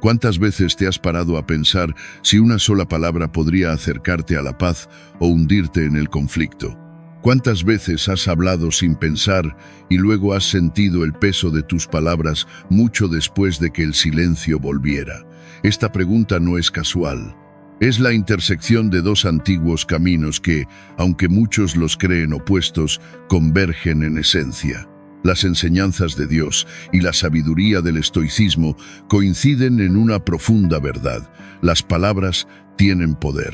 ¿Cuántas veces te has parado a pensar si una sola palabra podría acercarte a la paz o hundirte en el conflicto? ¿Cuántas veces has hablado sin pensar y luego has sentido el peso de tus palabras mucho después de que el silencio volviera? Esta pregunta no es casual. Es la intersección de dos antiguos caminos que, aunque muchos los creen opuestos, convergen en esencia. Las enseñanzas de Dios y la sabiduría del estoicismo coinciden en una profunda verdad. Las palabras tienen poder,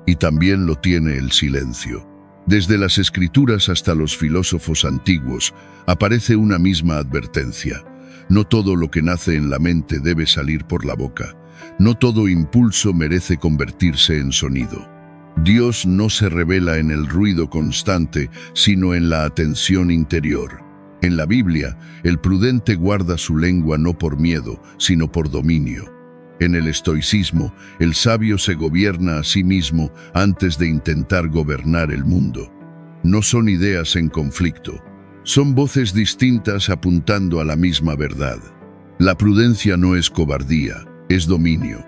y también lo tiene el silencio. Desde las escrituras hasta los filósofos antiguos, aparece una misma advertencia. No todo lo que nace en la mente debe salir por la boca. No todo impulso merece convertirse en sonido. Dios no se revela en el ruido constante, sino en la atención interior. En la Biblia, el prudente guarda su lengua no por miedo, sino por dominio. En el estoicismo, el sabio se gobierna a sí mismo antes de intentar gobernar el mundo. No son ideas en conflicto, son voces distintas apuntando a la misma verdad. La prudencia no es cobardía, es dominio.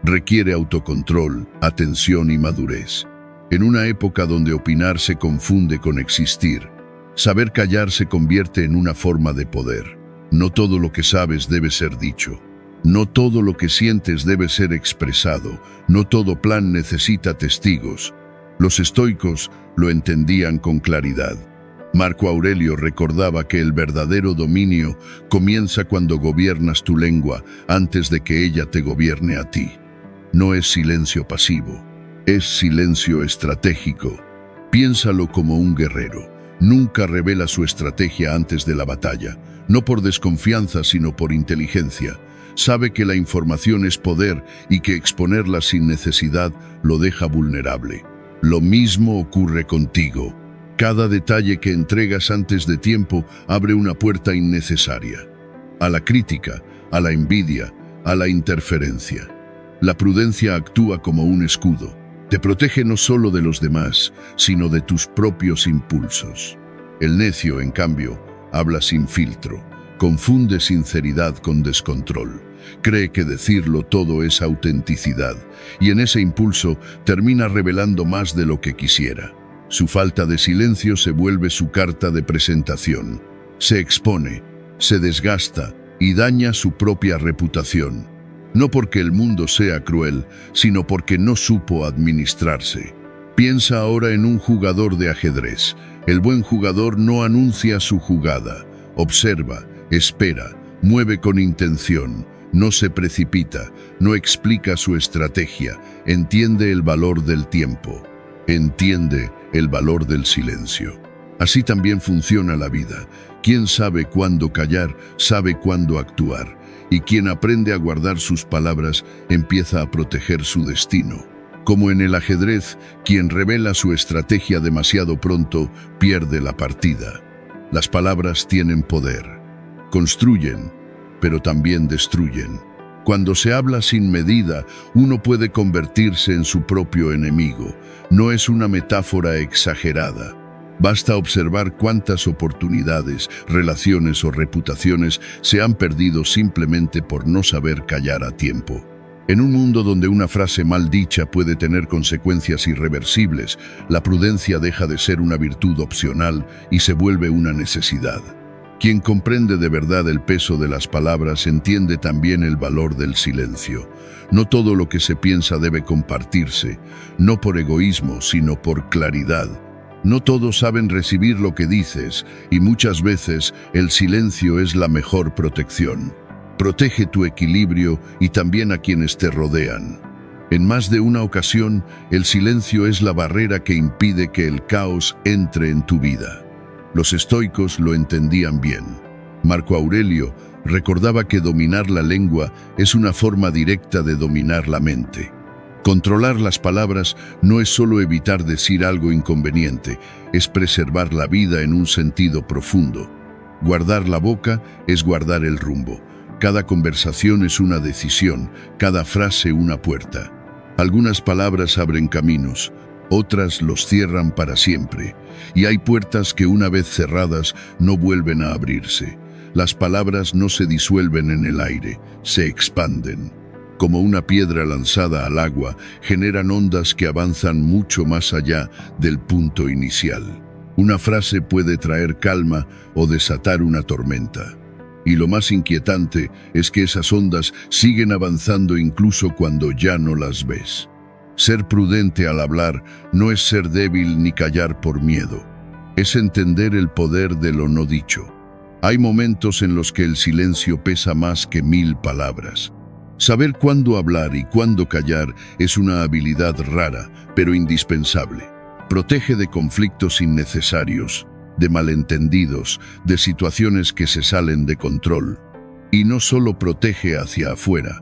Requiere autocontrol, atención y madurez. En una época donde opinar se confunde con existir, saber callar se convierte en una forma de poder. No todo lo que sabes debe ser dicho. No todo lo que sientes debe ser expresado. No todo plan necesita testigos. Los estoicos lo entendían con claridad. Marco Aurelio recordaba que el verdadero dominio comienza cuando gobiernas tu lengua antes de que ella te gobierne a ti. No es silencio pasivo, es silencio estratégico. Piénsalo como un guerrero. Nunca revela su estrategia antes de la batalla, no por desconfianza sino por inteligencia. Sabe que la información es poder y que exponerla sin necesidad lo deja vulnerable. Lo mismo ocurre contigo. Cada detalle que entregas antes de tiempo abre una puerta innecesaria. A la crítica, a la envidia, a la interferencia. La prudencia actúa como un escudo. Te protege no solo de los demás, sino de tus propios impulsos. El necio, en cambio, habla sin filtro. Confunde sinceridad con descontrol. Cree que decirlo todo es autenticidad, y en ese impulso termina revelando más de lo que quisiera. Su falta de silencio se vuelve su carta de presentación. Se expone, se desgasta y daña su propia reputación. No porque el mundo sea cruel, sino porque no supo administrarse. Piensa ahora en un jugador de ajedrez. El buen jugador no anuncia su jugada. Observa, espera, mueve con intención, no se precipita, no explica su estrategia, entiende el valor del tiempo, entiende el valor del silencio. Así también funciona la vida. Quien sabe cuándo callar, sabe cuándo actuar, y quien aprende a guardar sus palabras empieza a proteger su destino. Como en el ajedrez, quien revela su estrategia demasiado pronto pierde la partida. Las palabras tienen poder. Construyen, pero también destruyen. Cuando se habla sin medida, uno puede convertirse en su propio enemigo. No es una metáfora exagerada. Basta observar cuántas oportunidades, relaciones o reputaciones se han perdido simplemente por no saber callar a tiempo. En un mundo donde una frase mal dicha puede tener consecuencias irreversibles, la prudencia deja de ser una virtud opcional y se vuelve una necesidad. Quien comprende de verdad el peso de las palabras entiende también el valor del silencio. No todo lo que se piensa debe compartirse, no por egoísmo, sino por claridad. No todos saben recibir lo que dices, y muchas veces el silencio es la mejor protección. Protege tu equilibrio y también a quienes te rodean. En más de una ocasión, el silencio es la barrera que impide que el caos entre en tu vida. Los estoicos lo entendían bien. Marco Aurelio recordaba que dominar la lengua es una forma directa de dominar la mente. Controlar las palabras no es solo evitar decir algo inconveniente, es preservar la vida en un sentido profundo. Guardar la boca es guardar el rumbo. Cada conversación es una decisión, cada frase una puerta. Algunas palabras abren caminos, otras los cierran para siempre, y hay puertas que una vez cerradas no vuelven a abrirse. Las palabras no se disuelven en el aire, se expanden. como una piedra lanzada al agua, generan ondas que avanzan mucho más allá del punto inicial. Una frase puede traer calma o desatar una tormenta. Y lo más inquietante es que esas ondas siguen avanzando incluso cuando ya no las ves. Ser prudente al hablar no es ser débil ni callar por miedo. Es entender el poder de lo no dicho. Hay momentos en los que el silencio pesa más que 1000 palabras. Saber cuándo hablar y cuándo callar es una habilidad rara, pero indispensable. Protege de conflictos innecesarios, de malentendidos, de situaciones que se salen de control. Y no solo protege hacia afuera,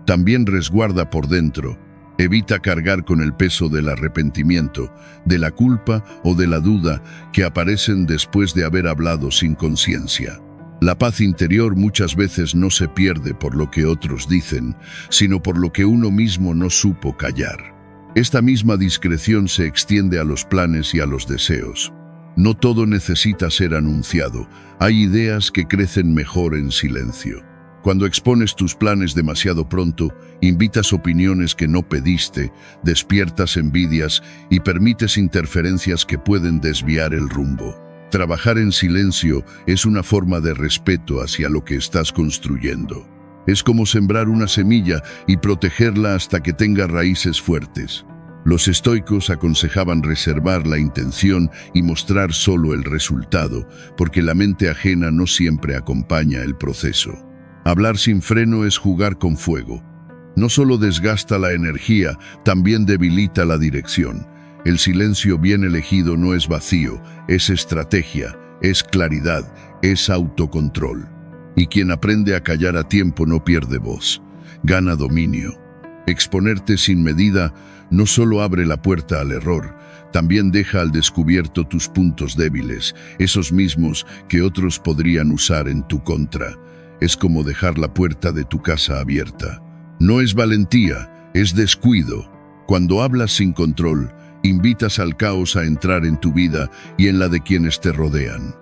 también resguarda por dentro. Evita cargar con el peso del arrepentimiento, de la culpa o de la duda que aparecen después de haber hablado sin conciencia. La paz interior muchas veces no se pierde por lo que otros dicen, sino por lo que uno mismo no supo callar. Esta misma discreción se extiende a los planes y a los deseos. No todo necesita ser anunciado. Hay ideas que crecen mejor en silencio. Cuando expones tus planes demasiado pronto, invitas opiniones que no pediste, despiertas envidias y permites interferencias que pueden desviar el rumbo. Trabajar en silencio es una forma de respeto hacia lo que estás construyendo. Es como sembrar una semilla y protegerla hasta que tenga raíces fuertes. Los estoicos aconsejaban reservar la intención y mostrar solo el resultado, porque la mente ajena no siempre acompaña el proceso. Hablar sin freno es jugar con fuego. No solo desgasta la energía, también debilita la dirección. El silencio bien elegido no es vacío, es estrategia, es claridad, es autocontrol. Y quien aprende a callar a tiempo no pierde voz, gana dominio. Exponerte sin medida no solo abre la puerta al error, también deja al descubierto tus puntos débiles, esos mismos que otros podrían usar en tu contra. Es como dejar la puerta de tu casa abierta. No es valentía, es descuido. Cuando hablas sin control, invitas al caos a entrar en tu vida y en la de quienes te rodean.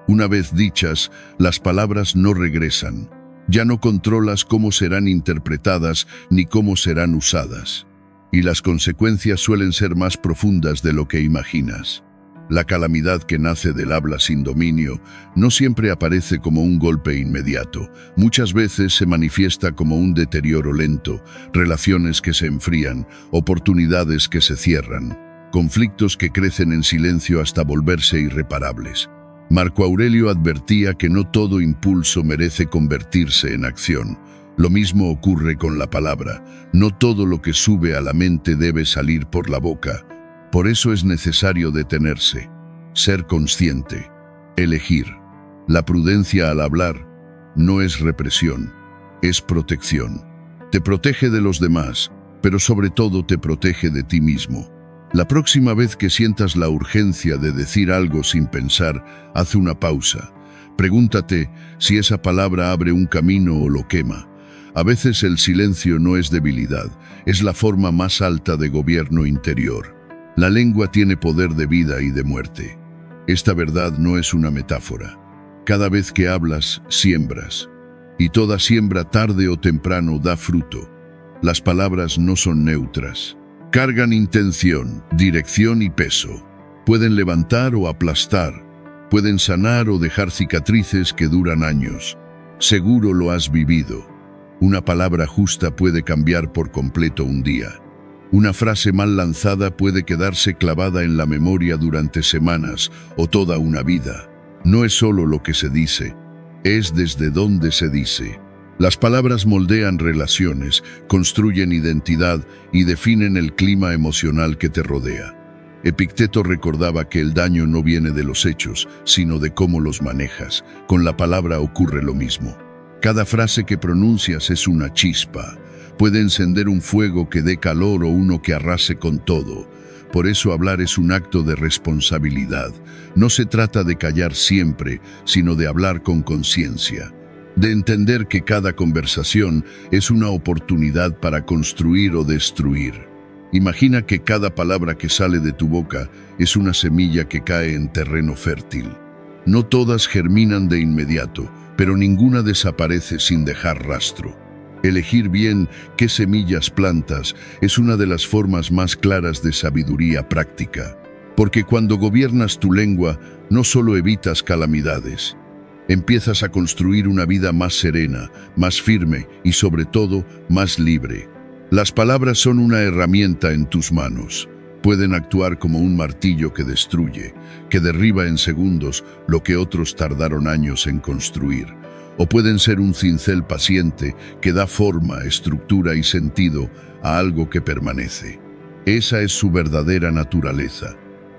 Una vez dichas, las palabras no regresan. Ya no controlas cómo serán interpretadas ni cómo serán usadas. Y las consecuencias suelen ser más profundas de lo que imaginas. La calamidad que nace del habla sin dominio no siempre aparece como un golpe inmediato. Muchas veces se manifiesta como un deterioro lento, relaciones que se enfrían, oportunidades que se cierran, conflictos que crecen en silencio hasta volverse irreparables. Marco Aurelio advertía que no todo impulso merece convertirse en acción. Lo mismo ocurre con la palabra. No todo lo que sube a la mente debe salir por la boca. Por eso es necesario detenerse, ser consciente, elegir. La prudencia al hablar no es represión, es protección. Te protege de los demás, pero sobre todo te protege de ti mismo. La próxima vez que sientas la urgencia de decir algo sin pensar, haz una pausa. Pregúntate si esa palabra abre un camino o lo quema. A veces el silencio no es debilidad, es la forma más alta de gobierno interior. La lengua tiene poder de vida y de muerte. Esta verdad no es una metáfora. Cada vez que hablas, siembras. Y toda siembra tarde o temprano da fruto. Las palabras no son neutras. Cargan intención, dirección y peso. Pueden levantar o aplastar. Pueden sanar o dejar cicatrices que duran años. Seguro lo has vivido. Una palabra justa puede cambiar por completo un día. Una frase mal lanzada puede quedarse clavada en la memoria durante semanas o toda una vida. No es solo lo que se dice, es desde dónde se dice. Las palabras moldean relaciones, construyen identidad y definen el clima emocional que te rodea. Epicteto recordaba que el daño no viene de los hechos, sino de cómo los manejas. Con la palabra ocurre lo mismo. Cada frase que pronuncias es una chispa. Puede encender un fuego que dé calor o uno que arrase con todo. Por eso hablar es un acto de responsabilidad. No se trata de callar siempre, sino de hablar con conciencia. De entender que cada conversación es una oportunidad para construir o destruir. Imagina que cada palabra que sale de tu boca es una semilla que cae en terreno fértil. No todas germinan de inmediato, pero ninguna desaparece sin dejar rastro. Elegir bien qué semillas plantas es una de las formas más claras de sabiduría práctica, porque cuando gobiernas tu lengua no solo evitas calamidades, empiezas a construir una vida más serena, más firme y sobre todo más libre. Las palabras son una herramienta en tus manos. Pueden actuar como un martillo que destruye, que derriba en segundos lo que otros tardaron años en construir. O pueden ser un cincel paciente que da forma, estructura y sentido a algo que permanece. Esa es su verdadera naturaleza.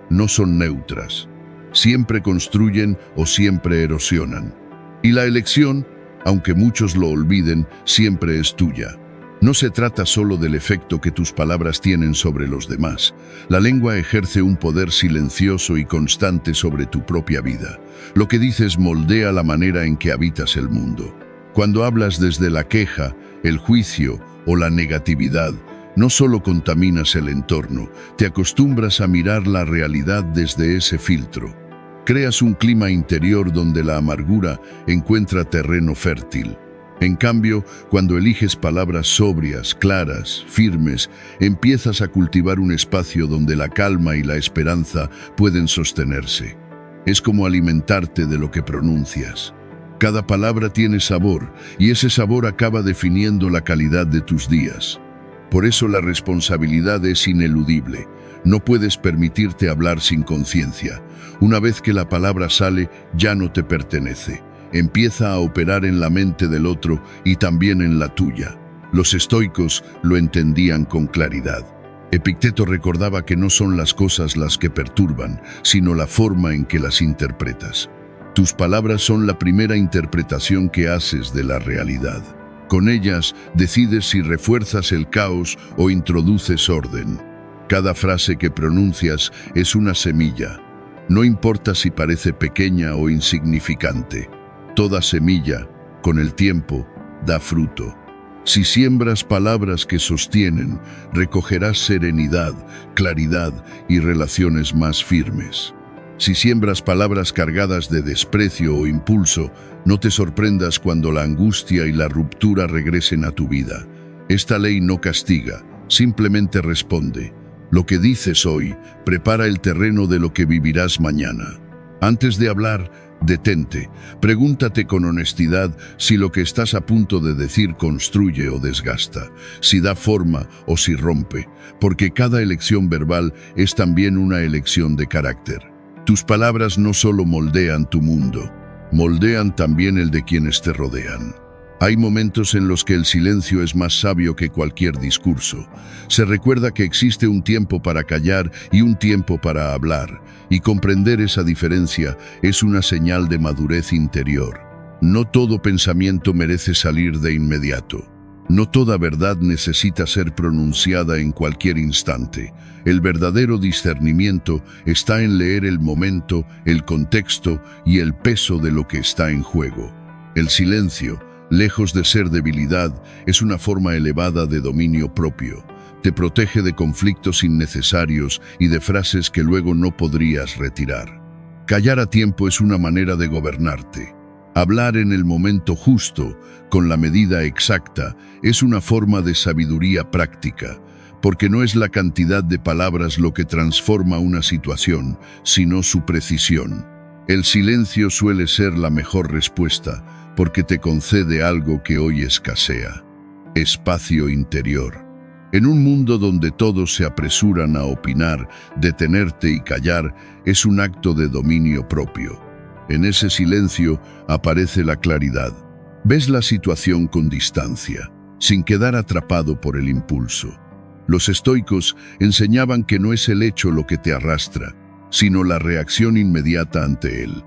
No son neutras. Siempre construyen o siempre erosionan. Y la elección, aunque muchos lo olviden, siempre es tuya. No se trata solo del efecto que tus palabras tienen sobre los demás. La lengua ejerce un poder silencioso y constante sobre tu propia vida. Lo que dices moldea la manera en que habitas el mundo. Cuando hablas desde la queja, el juicio o la negatividad, no solo contaminas el entorno, te acostumbras a mirar la realidad desde ese filtro. Creas un clima interior donde la amargura encuentra terreno fértil. En cambio, cuando eliges palabras sobrias, claras, firmes, empiezas a cultivar un espacio donde la calma y la esperanza pueden sostenerse. Es como alimentarte de lo que pronuncias. Cada palabra tiene sabor, y ese sabor acaba definiendo la calidad de tus días. Por eso la responsabilidad es ineludible. No puedes permitirte hablar sin conciencia. Una vez que la palabra sale, ya no te pertenece. Empieza a operar en la mente del otro y también en la tuya. Los estoicos lo entendían con claridad. Epicteto recordaba que no son las cosas las que perturban, sino la forma en que las interpretas. Tus palabras son la primera interpretación que haces de la realidad. Con ellas decides si refuerzas el caos o introduces orden. Cada frase que pronuncias es una semilla. No importa si parece pequeña o insignificante. Toda semilla, con el tiempo, da fruto. Si siembras palabras que sostienen, recogerás serenidad, claridad y relaciones más firmes. Si siembras palabras cargadas de desprecio o impulso, no te sorprendas cuando la angustia y la ruptura regresen a tu vida. Esta ley no castiga, simplemente responde. Lo que dices hoy prepara el terreno de lo que vivirás mañana. Antes de hablar, detente, pregúntate con honestidad si lo que estás a punto de decir construye o desgasta, si da forma o si rompe, porque cada elección verbal es también una elección de carácter. Tus palabras no solo moldean tu mundo, moldean también el de quienes te rodean. Hay momentos en los que el silencio es más sabio que cualquier discurso. Se recuerda que existe un tiempo para callar y un tiempo para hablar, y comprender esa diferencia es una señal de madurez interior. No todo pensamiento merece salir de inmediato. No toda verdad necesita ser pronunciada en cualquier instante. El verdadero discernimiento está en leer el momento, el contexto y el peso de lo que está en juego. El silencio, lejos de ser debilidad, es una forma elevada de dominio propio. Te protege de conflictos innecesarios y de frases que luego no podrías retirar. Callar a tiempo es una manera de gobernarte. Hablar en el momento justo, con la medida exacta, es una forma de sabiduría práctica, porque no es la cantidad de palabras lo que transforma una situación, sino su precisión. El silencio suele ser la mejor respuesta, porque te concede algo que hoy escasea: espacio interior. En un mundo donde todos se apresuran a opinar, detenerte y callar es un acto de dominio propio. En ese silencio aparece la claridad. Ves la situación con distancia, sin quedar atrapado por el impulso. Los estoicos enseñaban que no es el hecho lo que te arrastra, sino la reacción inmediata ante él.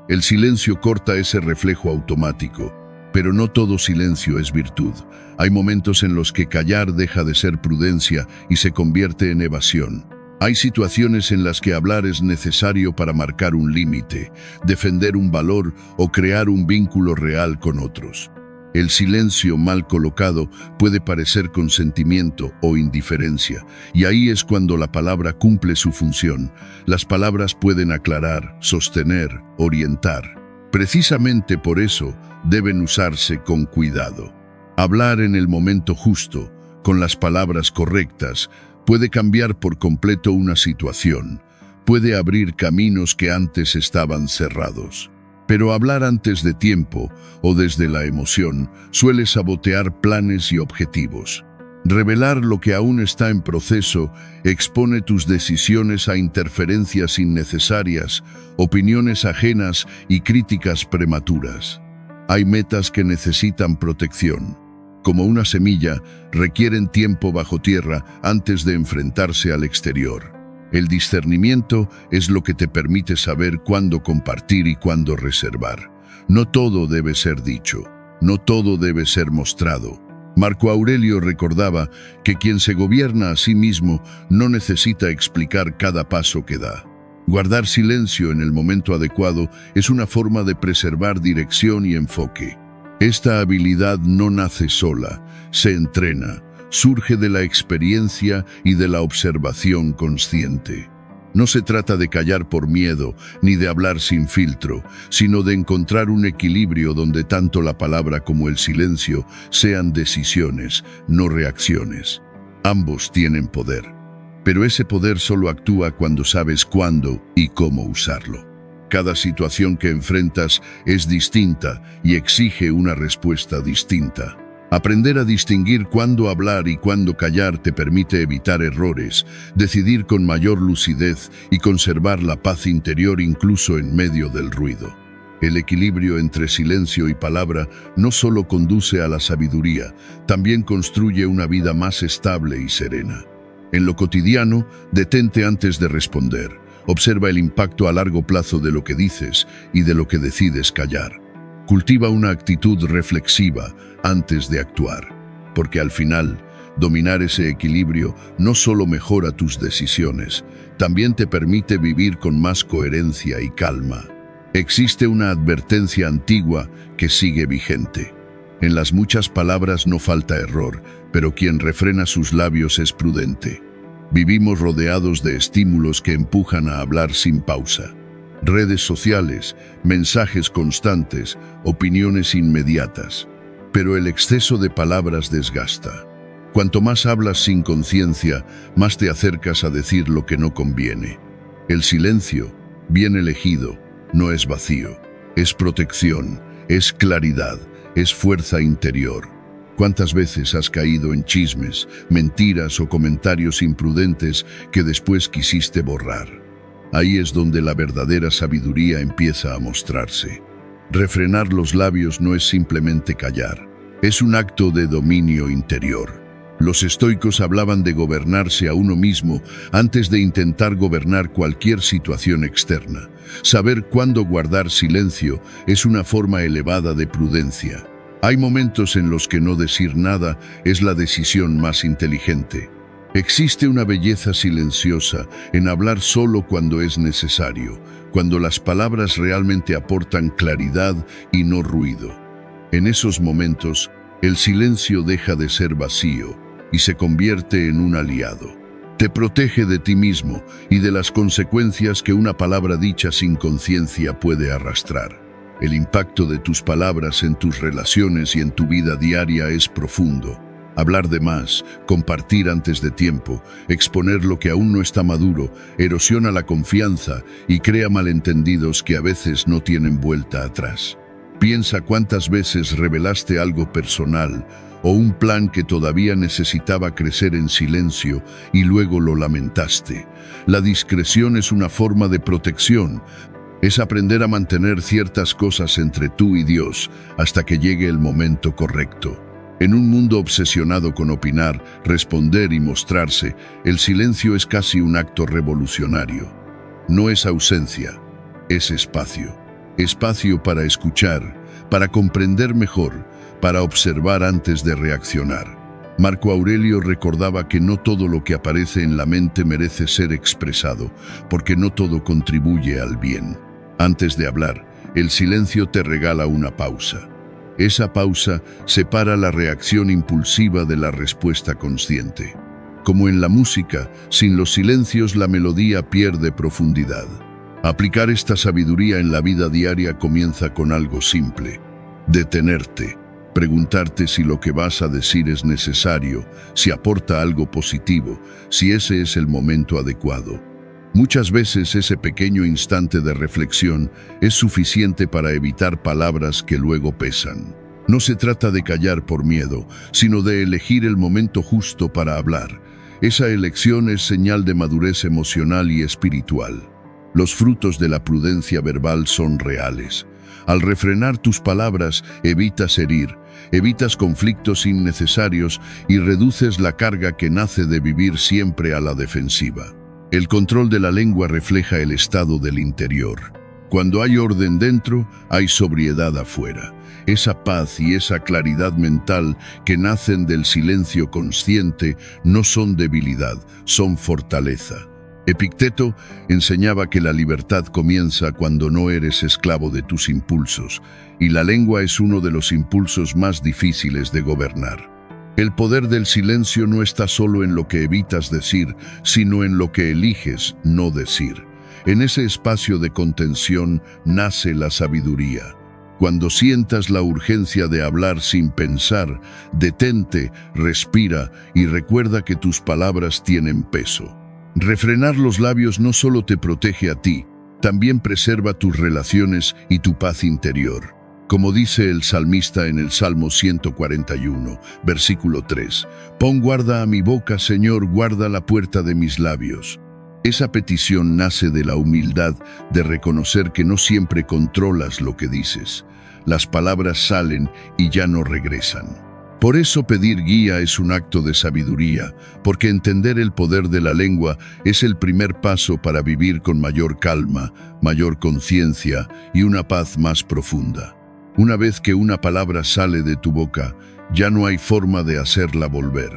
El silencio corta ese reflejo automático, pero no todo silencio es virtud. Hay momentos en los que callar deja de ser prudencia y se convierte en evasión. Hay situaciones en las que hablar es necesario para marcar un límite, defender un valor o crear un vínculo real con otros. El silencio mal colocado puede parecer consentimiento o indiferencia, y ahí es cuando la palabra cumple su función. Las palabras pueden aclarar, sostener, orientar. Precisamente por eso deben usarse con cuidado. Hablar en el momento justo, con las palabras correctas, puede cambiar por completo una situación, puede abrir caminos que antes estaban cerrados. Pero hablar antes de tiempo o desde la emoción suele sabotear planes y objetivos. Revelar lo que aún está en proceso expone tus decisiones a interferencias innecesarias, opiniones ajenas y críticas prematuras. Hay metas que necesitan protección. Como una semilla, requieren tiempo bajo tierra antes de enfrentarse al exterior. El discernimiento es lo que te permite saber cuándo compartir y cuándo reservar. No todo debe ser dicho, no todo debe ser mostrado. Marco Aurelio recordaba que quien se gobierna a sí mismo no necesita explicar cada paso que da. Guardar silencio en el momento adecuado es una forma de preservar dirección y enfoque. Esta habilidad no nace sola, se entrena, surge de la experiencia y de la observación consciente. No se trata de callar por miedo ni de hablar sin filtro, sino de encontrar un equilibrio donde tanto la palabra como el silencio sean decisiones, no reacciones. Ambos tienen poder, pero ese poder solo actúa cuando sabes cuándo y cómo usarlo. Cada situación que enfrentas es distinta y exige una respuesta distinta. Aprender a distinguir cuándo hablar y cuándo callar te permite evitar errores, decidir con mayor lucidez y conservar la paz interior incluso en medio del ruido. El equilibrio entre silencio y palabra no solo conduce a la sabiduría, también construye una vida más estable y serena. En lo cotidiano, detente antes de responder. Observa el impacto a largo plazo de lo que dices y de lo que decides callar. Cultiva una actitud reflexiva antes de actuar, porque al final, dominar ese equilibrio no solo mejora tus decisiones, también te permite vivir con más coherencia y calma. Existe una advertencia antigua que sigue vigente. En las muchas palabras no falta error, pero quien refrena sus labios es prudente. Vivimos rodeados de estímulos que empujan a hablar sin pausa. Redes sociales, mensajes constantes, opiniones inmediatas. Pero el exceso de palabras desgasta. Cuanto más hablas sin conciencia, más te acercas a decir lo que no conviene. El silencio, bien elegido, no es vacío. Es protección, es claridad, es fuerza interior. ¿Cuántas veces has caído en chismes, mentiras o comentarios imprudentes que después quisiste borrar? Ahí es donde la verdadera sabiduría empieza a mostrarse. Refrenar los labios no es simplemente callar, es un acto de dominio interior. Los estoicos hablaban de gobernarse a uno mismo antes de intentar gobernar cualquier situación externa. Saber cuándo guardar silencio es una forma elevada de prudencia. Hay momentos en los que no decir nada es la decisión más inteligente. Existe una belleza silenciosa en hablar solo cuando es necesario, cuando las palabras realmente aportan claridad y no ruido. En esos momentos, el silencio deja de ser vacío y se convierte en un aliado. Te protege de ti mismo y de las consecuencias que una palabra dicha sin conciencia puede arrastrar. El impacto de tus palabras en tus relaciones y en tu vida diaria es profundo. Hablar de más, compartir antes de tiempo, exponer lo que aún no está maduro, erosiona la confianza y crea malentendidos que a veces no tienen vuelta atrás. Piensa cuántas veces revelaste algo personal o un plan que todavía necesitaba crecer en silencio y luego lo lamentaste. La discreción es una forma de protección. Es aprender a mantener ciertas cosas entre tú y Dios hasta que llegue el momento correcto. En un mundo obsesionado con opinar, responder y mostrarse, el silencio es casi un acto revolucionario. No es ausencia, es espacio. Espacio para escuchar, para comprender mejor, para observar antes de reaccionar. Marco Aurelio recordaba que no todo lo que aparece en la mente merece ser expresado, porque no todo contribuye al bien. Antes de hablar, el silencio te regala una pausa. Esa pausa separa la reacción impulsiva de la respuesta consciente. Como en la música, sin los silencios la melodía pierde profundidad. Aplicar esta sabiduría en la vida diaria comienza con algo simple: detenerte. Preguntarte si lo que vas a decir es necesario, si aporta algo positivo, si ese es el momento adecuado. Muchas veces ese pequeño instante de reflexión es suficiente para evitar palabras que luego pesan. No se trata de callar por miedo, sino de elegir el momento justo para hablar. Esa elección es señal de madurez emocional y espiritual. Los frutos de la prudencia verbal son reales. Al refrenar tus palabras, evitas herir, evitas conflictos innecesarios y reduces la carga que nace de vivir siempre a la defensiva. El control de la lengua refleja el estado del interior. Cuando hay orden dentro, hay sobriedad afuera. Esa paz y esa claridad mental que nacen del silencio consciente no son debilidad, son fortaleza. Epicteto enseñaba que la libertad comienza cuando no eres esclavo de tus impulsos, y la lengua es uno de los impulsos más difíciles de gobernar. El poder del silencio no está solo en lo que evitas decir, sino en lo que eliges no decir. En ese espacio de contención nace la sabiduría. Cuando sientas la urgencia de hablar sin pensar, detente, respira y recuerda que tus palabras tienen peso. Refrenar los labios no solo te protege a ti, también preserva tus relaciones y tu paz interior. Como dice el salmista en el Salmo 141, versículo 3, «Pon guarda a mi boca, Señor, guarda la puerta de mis labios». Esa petición nace de la humildad de reconocer que no siempre controlas lo que dices. Las palabras salen y ya no regresan. Por eso pedir guía es un acto de sabiduría, porque entender el poder de la lengua es el primer paso para vivir con mayor calma, mayor conciencia y una paz más profunda. Una vez que una palabra sale de tu boca, ya no hay forma de hacerla volver.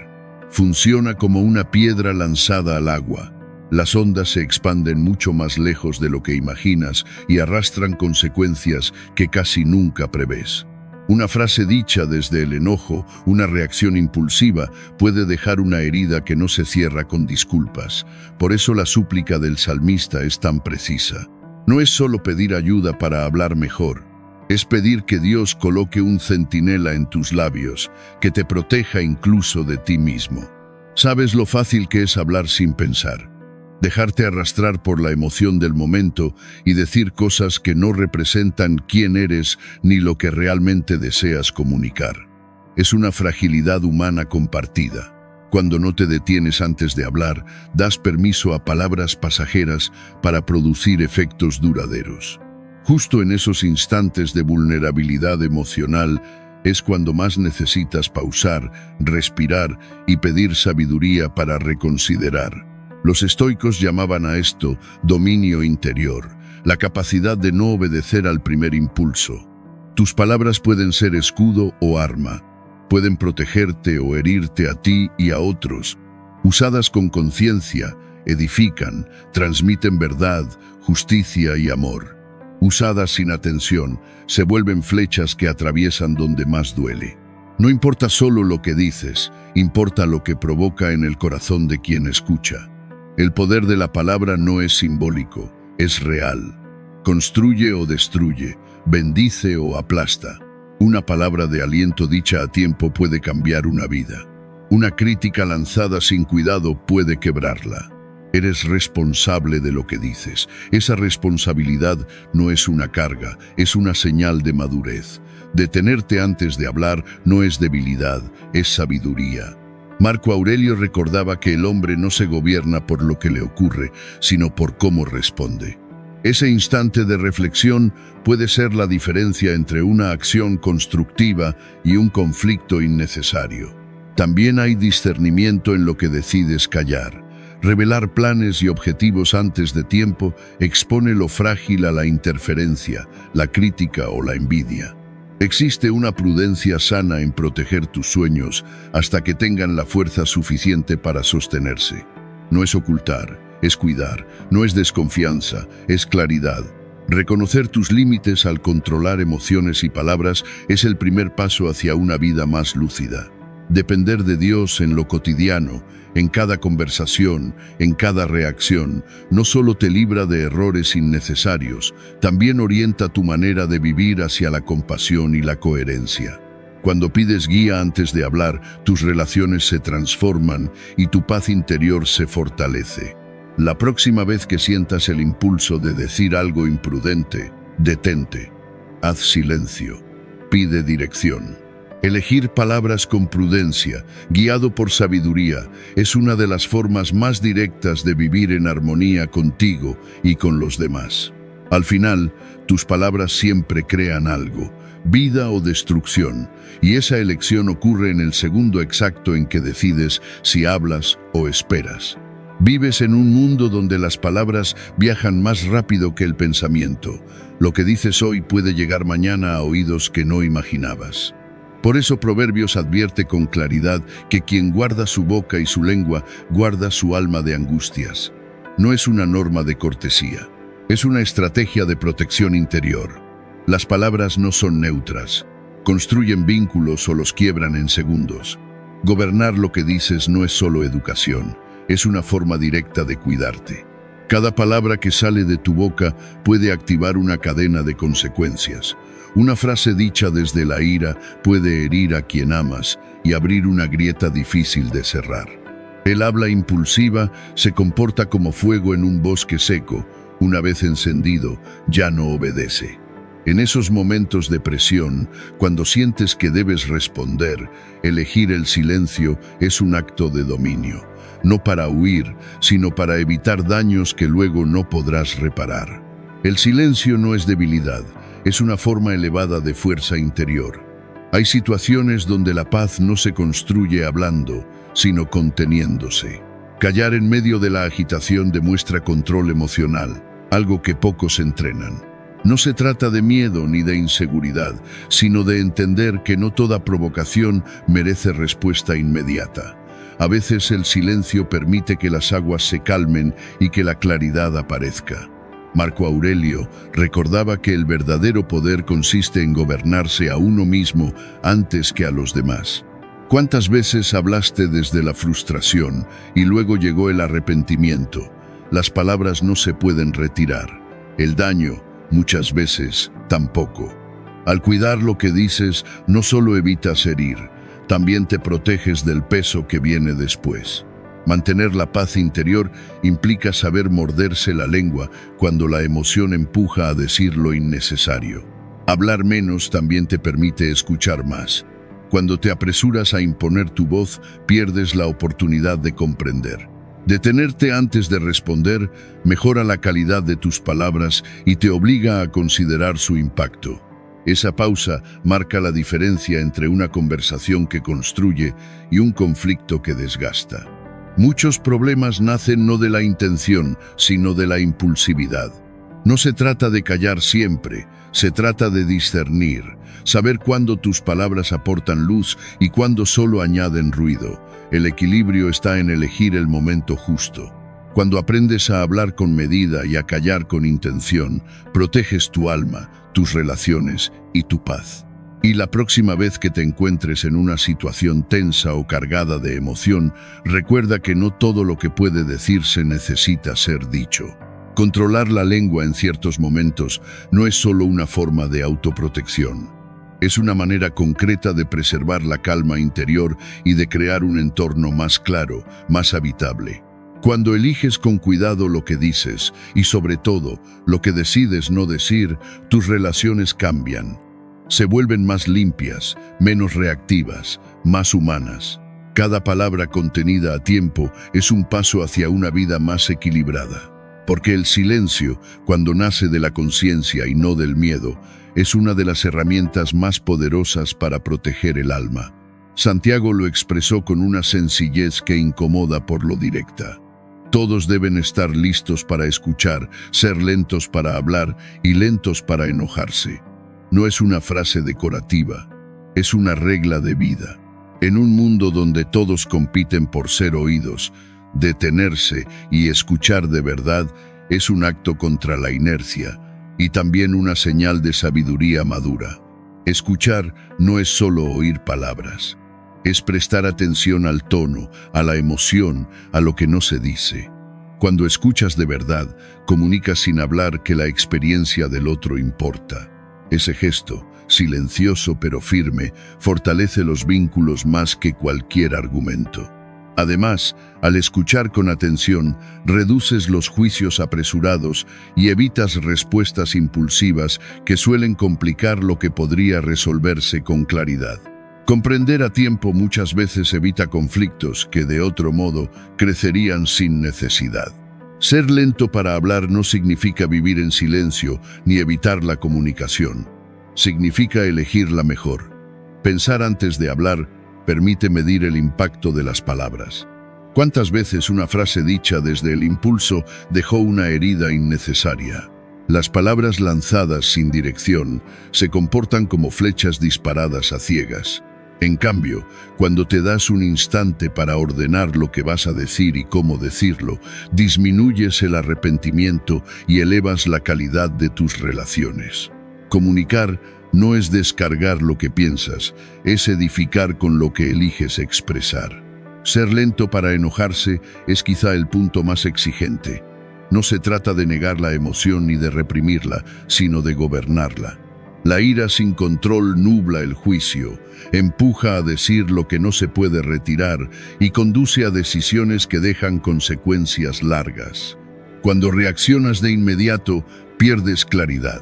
Funciona como una piedra lanzada al agua. Las ondas se expanden mucho más lejos de lo que imaginas y arrastran consecuencias que casi nunca prevés. Una frase dicha desde el enojo, una reacción impulsiva, puede dejar una herida que no se cierra con disculpas. Por eso la súplica del salmista es tan precisa. No es solo pedir ayuda para hablar mejor, es pedir que Dios coloque un centinela en tus labios, que te proteja incluso de ti mismo. ¿Sabes lo fácil que es hablar sin pensar? Dejarte arrastrar por la emoción del momento y decir cosas que no representan quién eres ni lo que realmente deseas comunicar. Es una fragilidad humana compartida. Cuando no te detienes antes de hablar, das permiso a palabras pasajeras para producir efectos duraderos. Justo en esos instantes de vulnerabilidad emocional es cuando más necesitas pausar, respirar y pedir sabiduría para reconsiderar. Los estoicos llamaban a esto dominio interior, la capacidad de no obedecer al primer impulso. Tus palabras pueden ser escudo o arma, pueden protegerte o herirte a ti y a otros. Usadas con conciencia, edifican, transmiten verdad, justicia y amor. Usadas sin atención, se vuelven flechas que atraviesan donde más duele. No importa solo lo que dices, importa lo que provoca en el corazón de quien escucha. El poder de la palabra no es simbólico, es real. Construye o destruye, bendice o aplasta. Una palabra de aliento dicha a tiempo puede cambiar una vida. Una crítica lanzada sin cuidado puede quebrarla. Eres responsable de lo que dices. Esa responsabilidad no es una carga, es una señal de madurez. Detenerte antes de hablar no es debilidad, es sabiduría. Marco Aurelio recordaba que el hombre no se gobierna por lo que le ocurre, sino por cómo responde. Ese instante de reflexión puede ser la diferencia entre una acción constructiva y un conflicto innecesario. También hay discernimiento en lo que decides callar. Revelar planes y objetivos antes de tiempo expone lo frágil a la interferencia, la crítica o la envidia. Existe una prudencia sana en proteger tus sueños hasta que tengan la fuerza suficiente para sostenerse. No es ocultar, es cuidar, no es desconfianza, es claridad. Reconocer tus límites al controlar emociones y palabras es el primer paso hacia una vida más lúcida. Depender de Dios en lo cotidiano, en cada conversación, en cada reacción, no solo te libra de errores innecesarios, también orienta tu manera de vivir hacia la compasión y la coherencia. Cuando pides guía antes de hablar, tus relaciones se transforman y tu paz interior se fortalece. La próxima vez que sientas el impulso de decir algo imprudente, detente. Haz silencio. Pide dirección. Elegir palabras con prudencia, guiado por sabiduría, es una de las formas más directas de vivir en armonía contigo y con los demás. Al final, tus palabras siempre crean algo, vida o destrucción, y esa elección ocurre en el segundo exacto en que decides si hablas o esperas. Vives en un mundo donde las palabras viajan más rápido que el pensamiento. Lo que dices hoy puede llegar mañana a oídos que no imaginabas. Por eso Proverbios advierte con claridad que quien guarda su boca y su lengua, guarda su alma de angustias. No es una norma de cortesía, es una estrategia de protección interior. Las palabras no son neutras, construyen vínculos o los quiebran en segundos. Gobernar lo que dices no es solo educación, es una forma directa de cuidarte. Cada palabra que sale de tu boca puede activar una cadena de consecuencias. Una frase dicha desde la ira puede herir a quien amas y abrir una grieta difícil de cerrar. El habla impulsiva se comporta como fuego en un bosque seco. Una vez encendido, ya no obedece. En esos momentos de presión, cuando sientes que debes responder, elegir el silencio es un acto de dominio. No para huir, sino para evitar daños que luego no podrás reparar. El silencio no es debilidad, es una forma elevada de fuerza interior. Hay situaciones donde la paz no se construye hablando, sino conteniéndose. Callar en medio de la agitación demuestra control emocional, algo que pocos entrenan. No se trata de miedo ni de inseguridad, sino de entender que no toda provocación merece respuesta inmediata. A veces el silencio permite que las aguas se calmen y que la claridad aparezca. Marco Aurelio recordaba que el verdadero poder consiste en gobernarse a uno mismo antes que a los demás. ¿Cuántas veces hablaste desde la frustración y luego llegó el arrepentimiento? Las palabras no se pueden retirar. El daño, muchas veces, tampoco. Al cuidar lo que dices, no solo evitas herir, también te proteges del peso que viene después. Mantener la paz interior implica saber morderse la lengua cuando la emoción empuja a decir lo innecesario. Hablar menos también te permite escuchar más. Cuando te apresuras a imponer tu voz, pierdes la oportunidad de comprender. Detenerte antes de responder mejora la calidad de tus palabras y te obliga a considerar su impacto. Esa pausa marca la diferencia entre una conversación que construye y un conflicto que desgasta. Muchos problemas nacen no de la intención, sino de la impulsividad. No se trata de callar siempre, se trata de discernir, saber cuándo tus palabras aportan luz y cuándo solo añaden ruido. El equilibrio está en elegir el momento justo. Cuando aprendes a hablar con medida y a callar con intención, proteges tu alma, tus relaciones y tu paz. Y la próxima vez que te encuentres en una situación tensa o cargada de emoción, recuerda que no todo lo que puede decirse necesita ser dicho. Controlar la lengua en ciertos momentos no es solo una forma de autoprotección. Es una manera concreta de preservar la calma interior y de crear un entorno más claro, más habitable. Cuando eliges con cuidado lo que dices y sobre todo lo que decides no decir, tus relaciones cambian. Se vuelven más limpias, menos reactivas, más humanas. Cada palabra contenida a tiempo es un paso hacia una vida más equilibrada. Porque el silencio, cuando nace de la conciencia y no del miedo, es una de las herramientas más poderosas para proteger el alma. Santiago lo expresó con una sencillez que incomoda por lo directa. Todos deben estar listos para escuchar, ser lentos para hablar y lentos para enojarse. No es una frase decorativa, es una regla de vida. En un mundo donde todos compiten por ser oídos, detenerse y escuchar de verdad es un acto contra la inercia y también una señal de sabiduría madura. Escuchar no es solo oír palabras, es prestar atención al tono, a la emoción, a lo que no se dice. Cuando escuchas de verdad, comunicas sin hablar que la experiencia del otro importa. Ese gesto, silencioso pero firme, fortalece los vínculos más que cualquier argumento. Además, al escuchar con atención, reduces los juicios apresurados y evitas respuestas impulsivas que suelen complicar lo que podría resolverse con claridad. Comprender a tiempo muchas veces evita conflictos que de otro modo crecerían sin necesidad. Ser lento para hablar no significa vivir en silencio ni evitar la comunicación. Significa elegirla mejor. Pensar antes de hablar permite medir el impacto de las palabras. ¿Cuántas veces una frase dicha desde el impulso dejó una herida innecesaria? Las palabras lanzadas sin dirección se comportan como flechas disparadas a ciegas. En cambio, cuando te das un instante para ordenar lo que vas a decir y cómo decirlo, disminuyes el arrepentimiento y elevas la calidad de tus relaciones. Comunicar no es descargar lo que piensas, es edificar con lo que eliges expresar. Ser lento para enojarse es quizá el punto más exigente. No se trata de negar la emoción ni de reprimirla, sino de gobernarla. La ira sin control nubla el juicio, empuja a decir lo que no se puede retirar y conduce a decisiones que dejan consecuencias largas. Cuando reaccionas de inmediato, pierdes claridad.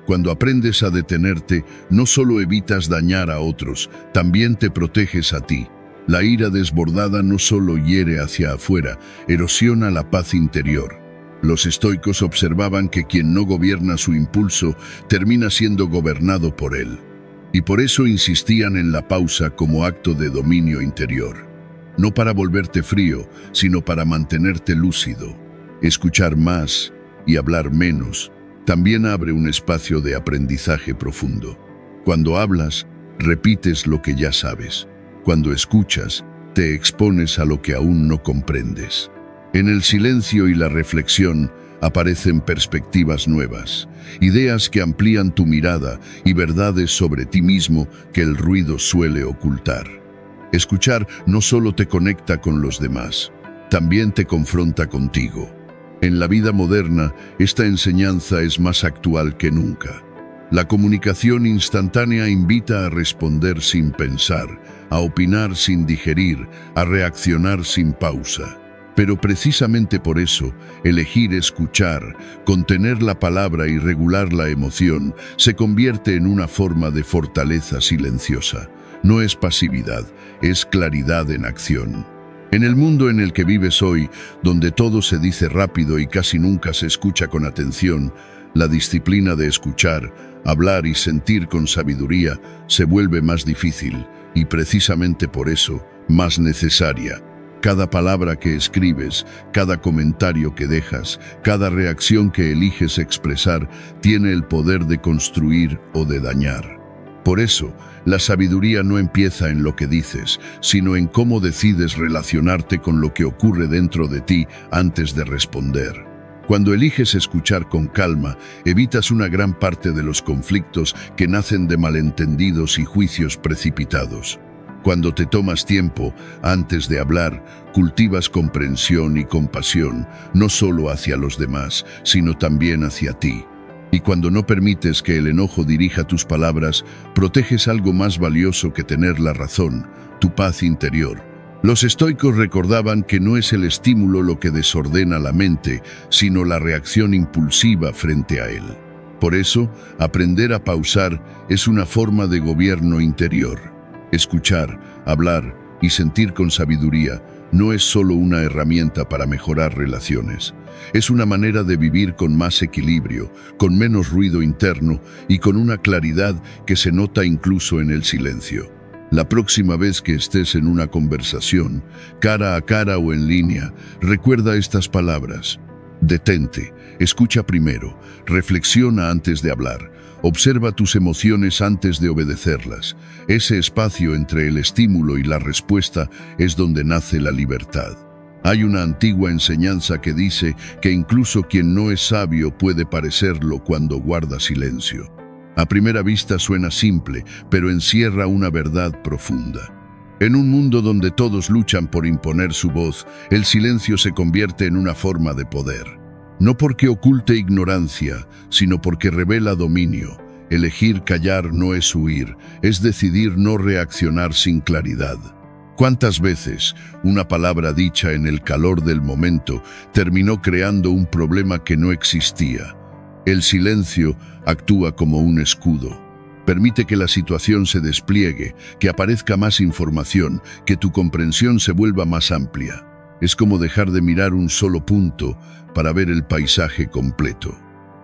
Cuando aprendes a detenerte, no solo evitas dañar a otros, también te proteges a ti. La ira desbordada no solo hiere hacia afuera, erosiona la paz interior. Los estoicos observaban que quien no gobierna su impulso termina siendo gobernado por él. Y por eso insistían en la pausa como acto de dominio interior. No para volverte frío, sino para mantenerte lúcido. Escuchar más y hablar menos también abre un espacio de aprendizaje profundo. Cuando hablas, repites lo que ya sabes. Cuando escuchas, te expones a lo que aún no comprendes. En el silencio y la reflexión aparecen perspectivas nuevas, ideas que amplían tu mirada y verdades sobre ti mismo que el ruido suele ocultar. Escuchar no solo te conecta con los demás, también te confronta contigo. En la vida moderna, esta enseñanza es más actual que nunca. La comunicación instantánea invita a responder sin pensar, a opinar sin digerir, a reaccionar sin pausa. Pero precisamente por eso, elegir escuchar, contener la palabra y regular la emoción se convierte en una forma de fortaleza silenciosa. No es pasividad, es claridad en acción. En el mundo en el que vives hoy, donde todo se dice rápido y casi nunca se escucha con atención, la disciplina de escuchar, hablar y sentir con sabiduría se vuelve más difícil y precisamente por eso, más necesaria. Cada palabra que escribes, cada comentario que dejas, cada reacción que eliges expresar, tiene el poder de construir o de dañar. Por eso, la sabiduría no empieza en lo que dices, sino en cómo decides relacionarte con lo que ocurre dentro de ti antes de responder. Cuando eliges escuchar con calma, evitas una gran parte de los conflictos que nacen de malentendidos y juicios precipitados. Cuando te tomas tiempo antes de hablar, cultivas comprensión y compasión, no solo hacia los demás, sino también hacia ti. Y cuando no permites que el enojo dirija tus palabras, proteges algo más valioso que tener la razón, tu paz interior. Los estoicos recordaban que no es el estímulo lo que desordena la mente, sino la reacción impulsiva frente a él. Por eso, aprender a pausar es una forma de gobierno interior. Escuchar, hablar y sentir con sabiduría no es solo una herramienta para mejorar relaciones. Es una manera de vivir con más equilibrio, con menos ruido interno y con una claridad que se nota incluso en el silencio. La próxima vez que estés en una conversación, cara a cara o en línea, recuerda estas palabras. Detente, escucha primero, reflexiona antes de hablar, observa tus emociones antes de obedecerlas. Ese espacio entre el estímulo y la respuesta es donde nace la libertad. Hay una antigua enseñanza que dice que incluso quien no es sabio puede parecerlo cuando guarda silencio. A primera vista suena simple, pero encierra una verdad profunda. En un mundo donde todos luchan por imponer su voz, el silencio se convierte en una forma de poder. No porque oculte ignorancia, sino porque revela dominio, Elegir callar no es huir, es decidir no reaccionar sin claridad. ¿Cuántas veces una palabra dicha en el calor del momento terminó creando un problema que no existía? El silencio actúa como un escudo. Permite que la situación se despliegue, que aparezca más información, que tu comprensión se vuelva más amplia. Es como dejar de mirar un solo punto para ver el paisaje completo.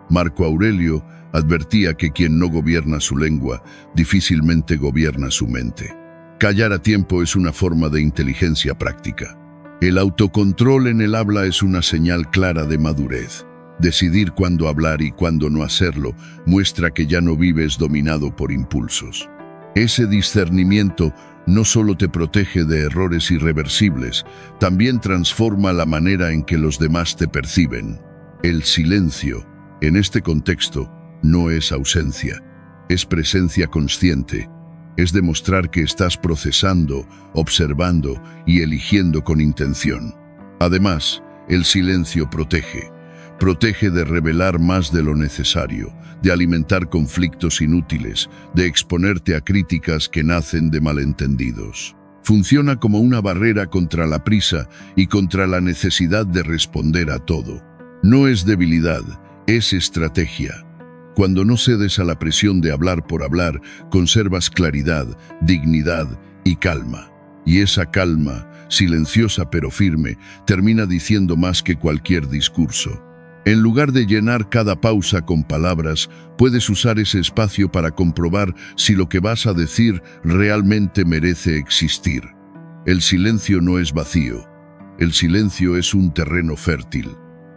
Marco Aurelio advertía que quien no gobierna su lengua, difícilmente gobierna su mente. Callar a tiempo es una forma de inteligencia práctica. El autocontrol en el habla es una señal clara de madurez. Decidir cuándo hablar y cuándo no hacerlo muestra que ya no vives dominado por impulsos. Ese discernimiento no solo te protege de errores irreversibles, también transforma la manera en que los demás te perciben. El silencio, en este contexto, no es ausencia, es presencia consciente. Es demostrar que estás procesando, observando y eligiendo con intención. Además, el silencio protege. Protege de revelar más de lo necesario, de alimentar conflictos inútiles, de exponerte a críticas que nacen de malentendidos. Funciona como una barrera contra la prisa y contra la necesidad de responder a todo. No es debilidad, es estrategia. Cuando no cedes a la presión de hablar por hablar, conservas claridad, dignidad y calma. Y esa calma, silenciosa pero firme, termina diciendo más que cualquier discurso. En lugar de llenar cada pausa con palabras, puedes usar ese espacio para comprobar si lo que vas a decir realmente merece existir. El silencio no es vacío. El silencio es un terreno fértil.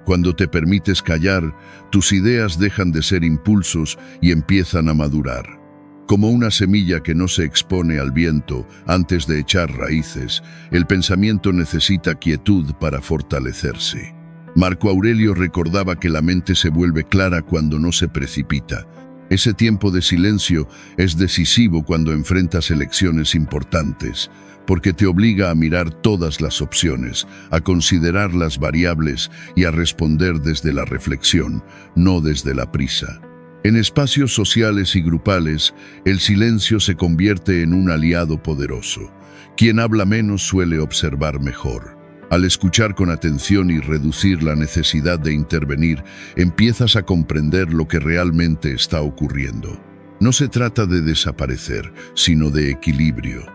Cuando te permites callar, tus ideas dejan de ser impulsos y empiezan a madurar. Como una semilla que no se expone al viento antes de echar raíces, el pensamiento necesita quietud para fortalecerse. Marco Aurelio recordaba que la mente se vuelve clara cuando no se precipita. Ese tiempo de silencio es decisivo cuando enfrentas elecciones importantes, porque te obliga a mirar todas las opciones, a considerar las variables y a responder desde la reflexión, no desde la prisa. En espacios sociales y grupales, el silencio se convierte en un aliado poderoso. Quien habla menos suele observar mejor. Al escuchar con atención y reducir la necesidad de intervenir, empiezas a comprender lo que realmente está ocurriendo. No se trata de desaparecer, sino de equilibrio.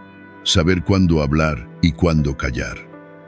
Saber cuándo hablar y cuándo callar.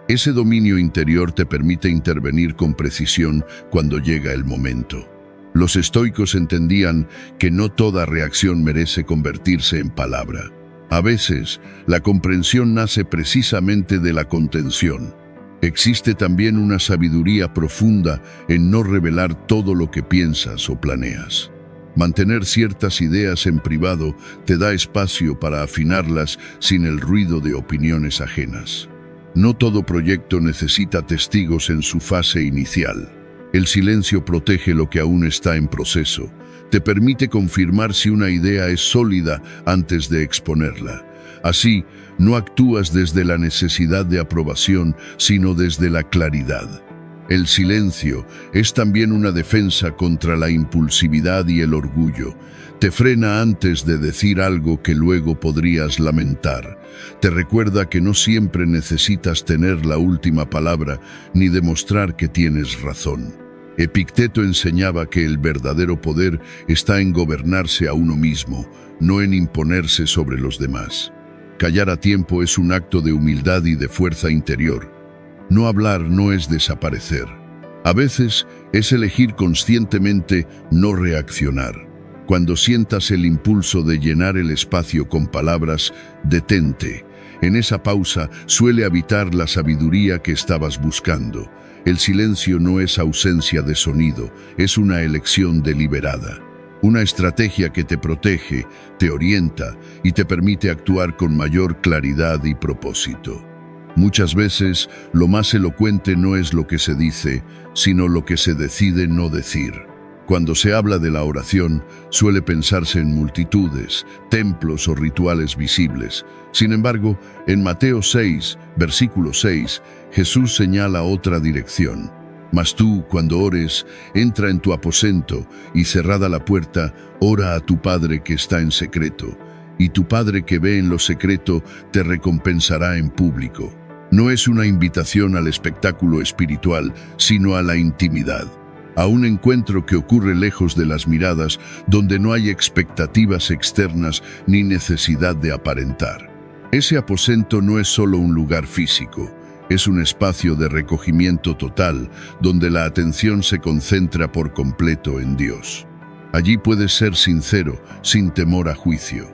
Ese dominio interior te permite intervenir con precisión cuando llega el momento. Los estoicos entendían que no toda reacción merece convertirse en palabra. A veces, la comprensión nace precisamente de la contención. Existe también una sabiduría profunda en no revelar todo lo que piensas o planeas. Mantener ciertas ideas en privado te da espacio para afinarlas sin el ruido de opiniones ajenas. No todo proyecto necesita testigos en su fase inicial. El silencio protege lo que aún está en proceso. Te permite confirmar si una idea es sólida antes de exponerla. Así, no actúas desde la necesidad de aprobación, sino desde la claridad. El silencio es también una defensa contra la impulsividad y el orgullo. Te frena antes de decir algo que luego podrías lamentar. Te recuerda que no siempre necesitas tener la última palabra ni demostrar que tienes razón. Epicteto enseñaba que el verdadero poder está en gobernarse a uno mismo, no en imponerse sobre los demás. Callar a tiempo es un acto de humildad y de fuerza interior. No hablar no es desaparecer. A veces es elegir conscientemente no reaccionar. Cuando sientas el impulso de llenar el espacio con palabras, detente. En esa pausa suele habitar la sabiduría que estabas buscando. El silencio no es ausencia de sonido, es una elección deliberada. Una estrategia que te protege, te orienta y te permite actuar con mayor claridad y propósito. Muchas veces, lo más elocuente no es lo que se dice, sino lo que se decide no decir. Cuando se habla de la oración, suele pensarse en multitudes, templos o rituales visibles. Sin embargo, en Mateo 6, versículo 6, Jesús señala otra dirección. Mas tú, cuando ores, entra en tu aposento y cerrada la puerta, ora a tu Padre que está en secreto, y tu Padre que ve en lo secreto te recompensará en público. No es una invitación al espectáculo espiritual, sino a la intimidad, a un encuentro que ocurre lejos de las miradas, donde no hay expectativas externas ni necesidad de aparentar. Ese aposento no es solo un lugar físico, es un espacio de recogimiento total, donde la atención se concentra por completo en Dios. Allí puedes ser sincero, sin temor a juicio.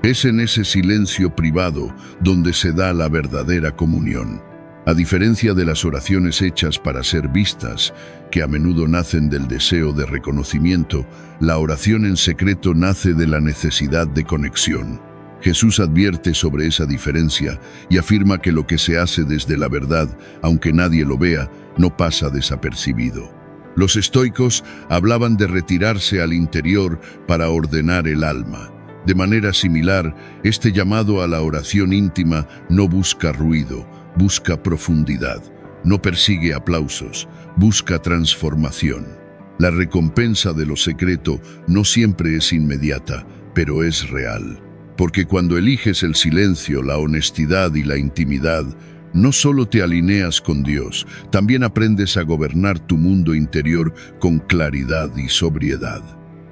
Es en ese silencio privado donde se da la verdadera comunión. A diferencia de las oraciones hechas para ser vistas, que a menudo nacen del deseo de reconocimiento, la oración en secreto nace de la necesidad de conexión. Jesús advierte sobre esa diferencia y afirma que lo que se hace desde la verdad, aunque nadie lo vea, no pasa desapercibido. Los estoicos hablaban de retirarse al interior para ordenar el alma. De manera similar, este llamado a la oración íntima no busca ruido, busca profundidad, no persigue aplausos, busca transformación. La recompensa de lo secreto no siempre es inmediata, pero es real. Porque cuando eliges el silencio, la honestidad y la intimidad, no solo te alineas con Dios, también aprendes a gobernar tu mundo interior con claridad y sobriedad.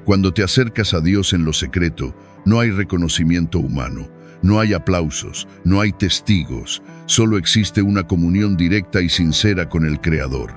Cuando te acercas a Dios en lo secreto, no hay reconocimiento humano, no hay aplausos, no hay testigos, solo existe una comunión directa y sincera con el Creador.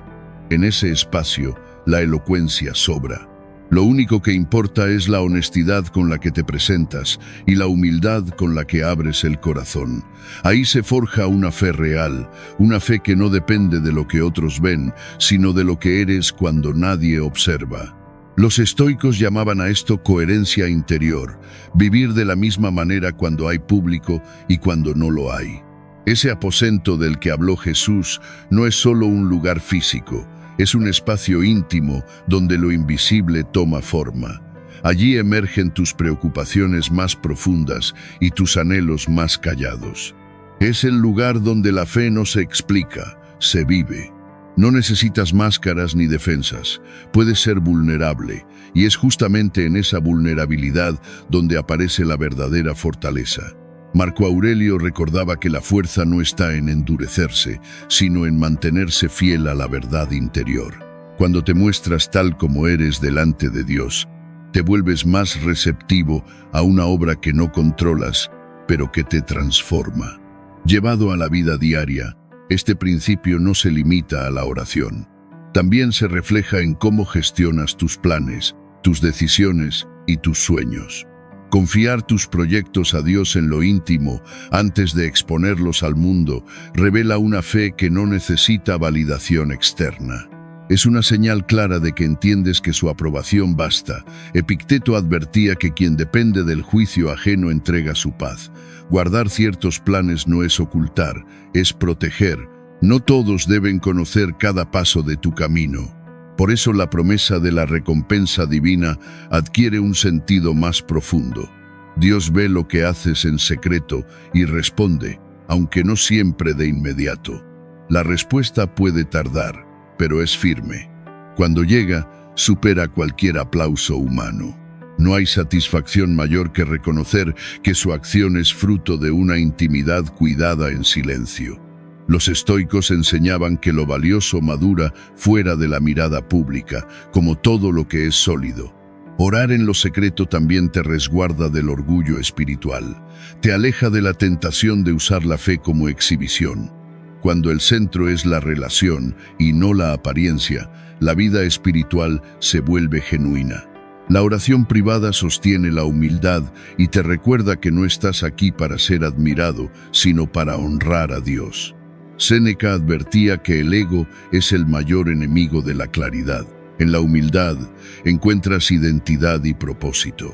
En ese espacio, la elocuencia sobra. Lo único que importa es la honestidad con la que te presentas y la humildad con la que abres el corazón. Ahí se forja una fe real, una fe que no depende de lo que otros ven, sino de lo que eres cuando nadie observa. Los estoicos llamaban a esto coherencia interior, vivir de la misma manera cuando hay público y cuando no lo hay. Ese aposento del que habló Jesús no es solo un lugar físico, es un espacio íntimo donde lo invisible toma forma. Allí emergen tus preocupaciones más profundas y tus anhelos más callados. Es el lugar donde la fe no se explica, se vive. No necesitas máscaras ni defensas, puedes ser vulnerable, y es justamente en esa vulnerabilidad donde aparece la verdadera fortaleza. Marco Aurelio recordaba que la fuerza no está en endurecerse, sino en mantenerse fiel a la verdad interior. Cuando te muestras tal como eres delante de Dios, te vuelves más receptivo a una obra que no controlas, pero que te transforma. Llevado a la vida diaria, este principio no se limita a la oración. También se refleja en cómo gestionas tus planes, tus decisiones y tus sueños. Confiar tus proyectos a Dios en lo íntimo antes de exponerlos al mundo revela una fe que no necesita validación externa. Es una señal clara de que entiendes que su aprobación basta. Epicteto advertía que quien depende del juicio ajeno entrega su paz. Guardar ciertos planes no es ocultar, es proteger. No todos deben conocer cada paso de tu camino. Por eso la promesa de la recompensa divina adquiere un sentido más profundo. Dios ve lo que haces en secreto y responde, aunque no siempre de inmediato. La respuesta puede tardar, pero es firme. Cuando llega, supera cualquier aplauso humano. No hay satisfacción mayor que reconocer que su acción es fruto de una intimidad cuidada en silencio. Los estoicos enseñaban que lo valioso madura fuera de la mirada pública, como todo lo que es sólido. Orar en lo secreto también te resguarda del orgullo espiritual. Te aleja de la tentación de usar la fe como exhibición. Cuando el centro es la relación y no la apariencia, la vida espiritual se vuelve genuina. La oración privada sostiene la humildad y te recuerda que no estás aquí para ser admirado, sino para honrar a Dios. Séneca advertía que el ego es el mayor enemigo de la claridad. En la humildad encuentras identidad y propósito.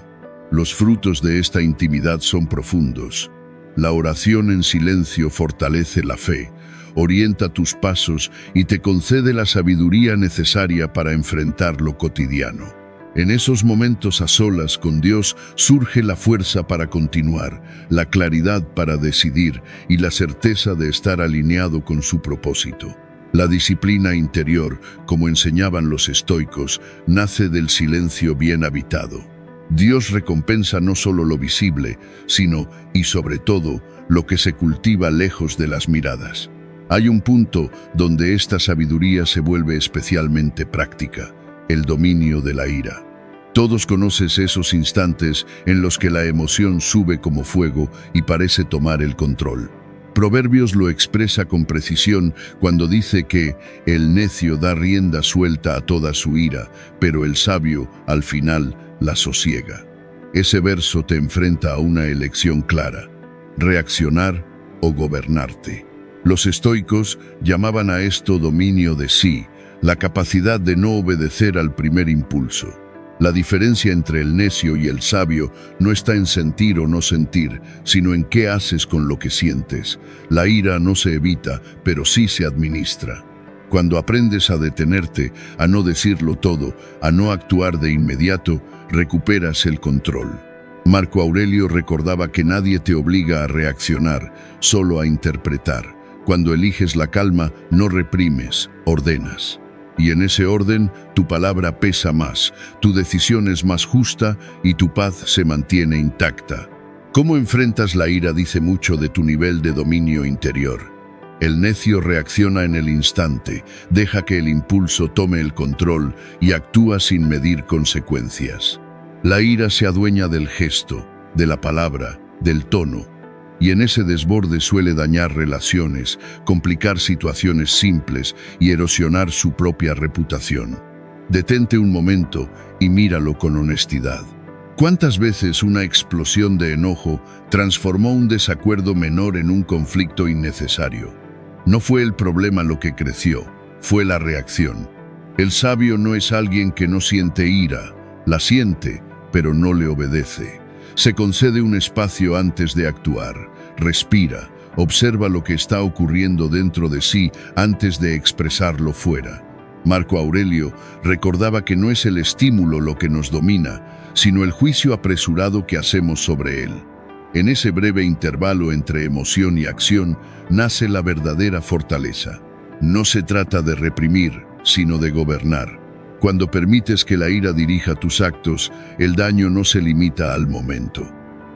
Los frutos de esta intimidad son profundos. La oración en silencio fortalece la fe, orienta tus pasos y te concede la sabiduría necesaria para enfrentar lo cotidiano. En esos momentos a solas con Dios surge la fuerza para continuar, la claridad para decidir y la certeza de estar alineado con su propósito. La disciplina interior, como enseñaban los estoicos, nace del silencio bien habitado. Dios recompensa no solo lo visible, sino, y sobre todo, lo que se cultiva lejos de las miradas. Hay un punto donde esta sabiduría se vuelve especialmente práctica: el dominio de la ira. Todos conoces esos instantes en los que la emoción sube como fuego y parece tomar el control. Proverbios lo expresa con precisión cuando dice que el necio da rienda suelta a toda su ira, pero el sabio, al final, la sosiega. Ese verso te enfrenta a una elección clara: reaccionar o gobernarte. Los estoicos llamaban a esto dominio de sí, la capacidad de no obedecer al primer impulso. La diferencia entre el necio y el sabio no está en sentir o no sentir, sino en qué haces con lo que sientes. La ira no se evita, pero sí se administra. Cuando aprendes a detenerte, a no decirlo todo, a no actuar de inmediato, recuperas el control. Marco Aurelio recordaba que nadie te obliga a reaccionar, solo a interpretar. Cuando eliges la calma, no reprimes, ordenas. Y en ese orden, tu palabra pesa más, tu decisión es más justa y tu paz se mantiene intacta. Cómo enfrentas la ira dice mucho de tu nivel de dominio interior. El necio reacciona en el instante, deja que el impulso tome el control y actúa sin medir consecuencias. La ira se adueña del gesto, de la palabra, del tono. Y en ese desborde suele dañar relaciones, complicar situaciones simples y erosionar su propia reputación. Detente un momento y míralo con honestidad. ¿Cuántas veces una explosión de enojo transformó un desacuerdo menor en un conflicto innecesario? No fue el problema lo que creció, fue la reacción. El sabio no es alguien que no siente ira, la siente, pero no le obedece. Se concede un espacio antes de actuar, respira, observa lo que está ocurriendo dentro de sí antes de expresarlo fuera. Marco Aurelio recordaba que no es el estímulo lo que nos domina, sino el juicio apresurado que hacemos sobre él. En ese breve intervalo entre emoción y acción nace la verdadera fortaleza. No se trata de reprimir, sino de gobernar. Cuando permites que la ira dirija tus actos, el daño no se limita al momento.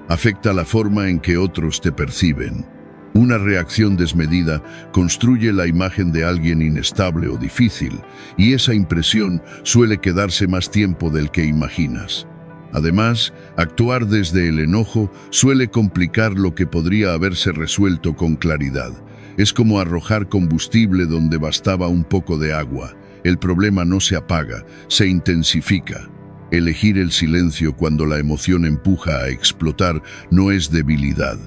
Afecta la forma en que otros te perciben. Una reacción desmedida construye la imagen de alguien inestable o difícil, y esa impresión suele quedarse más tiempo del que imaginas. Además, actuar desde el enojo suele complicar lo que podría haberse resuelto con claridad. Es como arrojar combustible donde bastaba un poco de agua. El problema no se apaga, se intensifica. Elegir el silencio cuando la emoción empuja a explotar no es debilidad,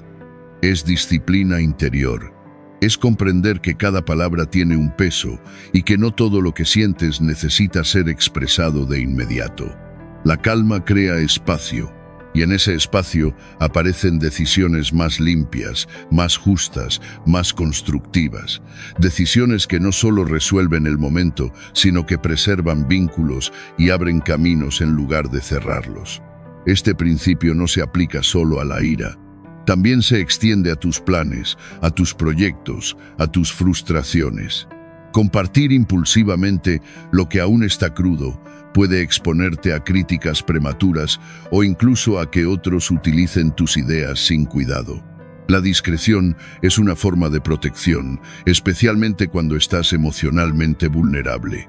es disciplina interior. Es comprender que cada palabra tiene un peso y que no todo lo que sientes necesita ser expresado de inmediato. La calma crea espacio, y en ese espacio aparecen decisiones más limpias, más justas, más constructivas. Decisiones que no solo resuelven el momento, sino que preservan vínculos y abren caminos en lugar de cerrarlos. Este principio no se aplica solo a la ira. También se extiende a tus planes, a tus proyectos, a tus frustraciones. Compartir impulsivamente lo que aún está crudo puede exponerte a críticas prematuras o incluso a que otros utilicen tus ideas sin cuidado. La discreción es una forma de protección, especialmente cuando estás emocionalmente vulnerable.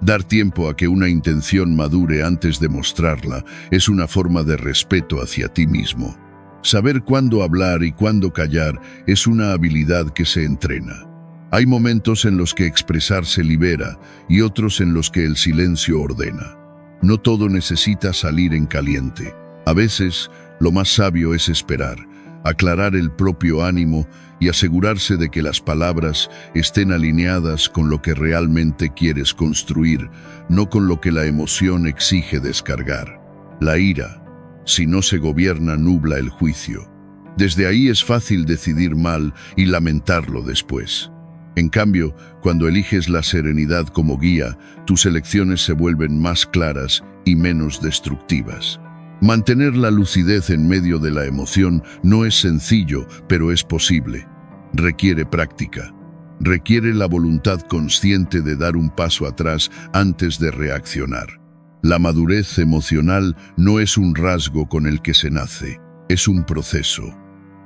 Dar tiempo a que una intención madure antes de mostrarla es una forma de respeto hacia ti mismo. Saber cuándo hablar y cuándo callar es una habilidad que se entrena. Hay momentos en los que expresar se libera y otros en los que el silencio ordena. No todo necesita salir en caliente. A veces, lo más sabio es esperar, aclarar el propio ánimo y asegurarse de que las palabras estén alineadas con lo que realmente quieres construir, no con lo que la emoción exige descargar. La ira, si no se gobierna, nubla el juicio. Desde ahí es fácil decidir mal y lamentarlo después. En cambio, cuando eliges la serenidad como guía, tus elecciones se vuelven más claras y menos destructivas. Mantener la lucidez en medio de la emoción no es sencillo, pero es posible. Requiere práctica. Requiere la voluntad consciente de dar un paso atrás antes de reaccionar. La madurez emocional no es un rasgo con el que se nace, es un proceso.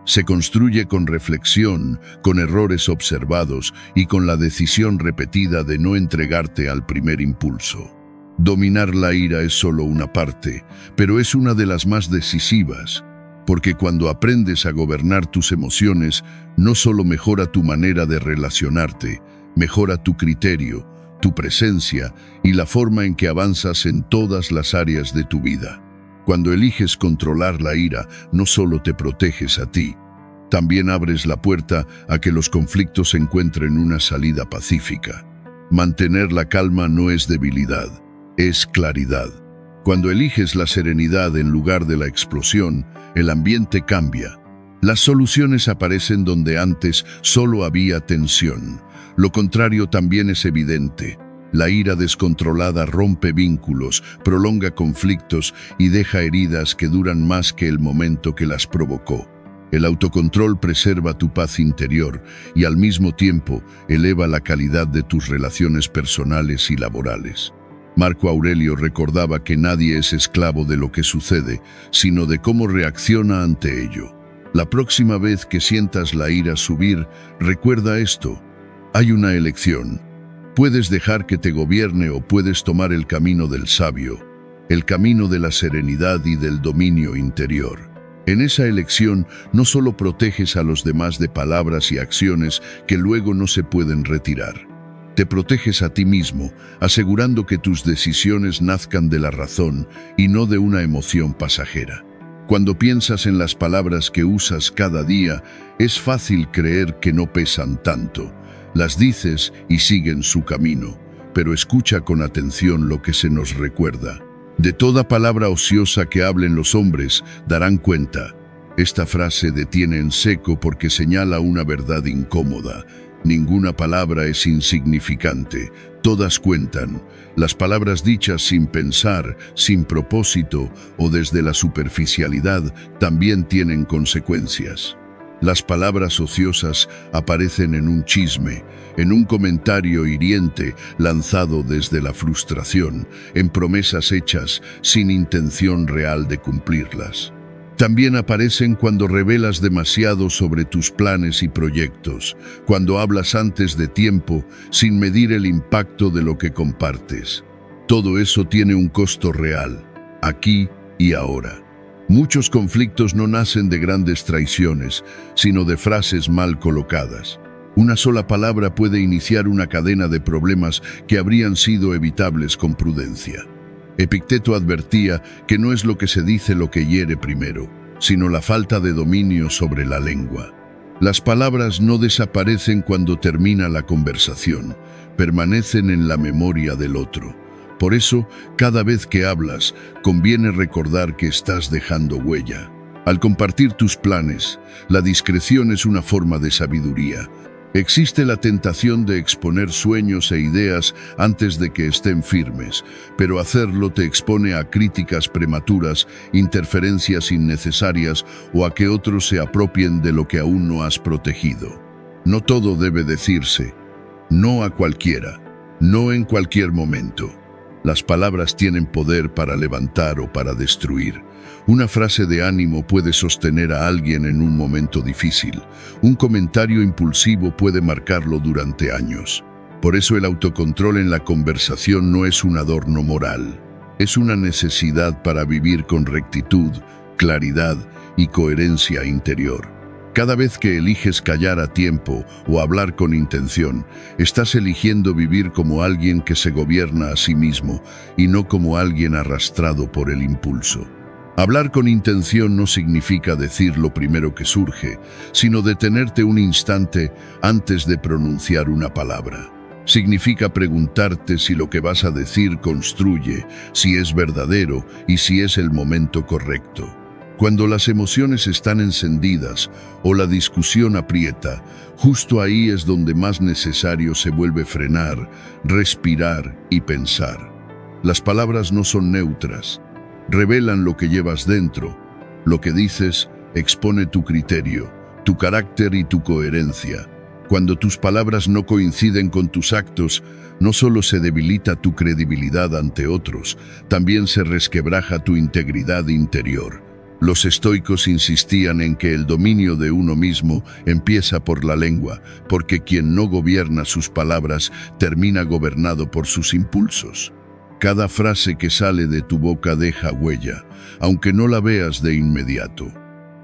Se construye con reflexión, con errores observados y con la decisión repetida de no entregarte al primer impulso. Dominar la ira es solo una parte, pero es una de las más decisivas, porque cuando aprendes a gobernar tus emociones, no solo mejora tu manera de relacionarte, mejora tu criterio, tu presencia y la forma en que avanzas en todas las áreas de tu vida. Cuando eliges controlar la ira, no solo te proteges a ti, también abres la puerta a que los conflictos encuentren una salida pacífica. Mantener la calma no es debilidad, es claridad. Cuando eliges la serenidad en lugar de la explosión, el ambiente cambia. Las soluciones aparecen donde antes solo había tensión. Lo contrario también es evidente. La ira descontrolada rompe vínculos, prolonga conflictos y deja heridas que duran más que el momento que las provocó. El autocontrol preserva tu paz interior y al mismo tiempo eleva la calidad de tus relaciones personales y laborales. Marco Aurelio recordaba que nadie es esclavo de lo que sucede, sino de cómo reacciona ante ello. La próxima vez que sientas la ira subir, recuerda esto. Hay una elección. Puedes dejar que te gobierne o puedes tomar el camino del sabio, el camino de la serenidad y del dominio interior. En esa elección no solo proteges a los demás de palabras y acciones que luego no se pueden retirar. Te proteges a ti mismo, asegurando que tus decisiones nazcan de la razón y no de una emoción pasajera. Cuando piensas en las palabras que usas cada día, es fácil creer que no pesan tanto. Las dices y siguen su camino, pero escucha con atención lo que se nos recuerda. De toda palabra ociosa que hablen los hombres, darán cuenta. Esta frase detiene en seco porque señala una verdad incómoda. Ninguna palabra es insignificante, todas cuentan. Las palabras dichas sin pensar, sin propósito o desde la superficialidad también tienen consecuencias. Las palabras ociosas aparecen en un chisme, en un comentario hiriente lanzado desde la frustración, en promesas hechas sin intención real de cumplirlas. También aparecen cuando revelas demasiado sobre tus planes y proyectos, cuando hablas antes de tiempo sin medir el impacto de lo que compartes. Todo eso tiene un costo real, aquí y ahora. Muchos conflictos no nacen de grandes traiciones, sino de frases mal colocadas. Una sola palabra puede iniciar una cadena de problemas que habrían sido evitables con prudencia. Epicteto advertía que no es lo que se dice lo que hiere primero, sino la falta de dominio sobre la lengua. Las palabras no desaparecen cuando termina la conversación, permanecen en la memoria del otro. Por eso, cada vez que hablas, conviene recordar que estás dejando huella. Al compartir tus planes, la discreción es una forma de sabiduría. Existe la tentación de exponer sueños e ideas antes de que estén firmes, pero hacerlo te expone a críticas prematuras, interferencias innecesarias o a que otros se apropien de lo que aún no has protegido. No todo debe decirse, no a cualquiera, no en cualquier momento. Las palabras tienen poder para levantar o para destruir. Una frase de ánimo puede sostener a alguien en un momento difícil. Un comentario impulsivo puede marcarlo durante años. Por eso el autocontrol en la conversación no es un adorno moral. Es una necesidad para vivir con rectitud, claridad y coherencia interior. Cada vez que eliges callar a tiempo o hablar con intención, estás eligiendo vivir como alguien que se gobierna a sí mismo y no como alguien arrastrado por el impulso. Hablar con intención no significa decir lo primero que surge, sino detenerte un instante antes de pronunciar una palabra. Significa preguntarte si lo que vas a decir construye, si es verdadero y si es el momento correcto. Cuando las emociones están encendidas o la discusión aprieta, justo ahí es donde más necesario se vuelve frenar, respirar y pensar. Las palabras no son neutras, revelan lo que llevas dentro. Lo que dices expone tu criterio, tu carácter y tu coherencia. Cuando tus palabras no coinciden con tus actos, no solo se debilita tu credibilidad ante otros, también se resquebraja tu integridad interior. Los estoicos insistían en que el dominio de uno mismo empieza por la lengua, porque quien no gobierna sus palabras termina gobernado por sus impulsos. Cada frase que sale de tu boca deja huella, aunque no la veas de inmediato.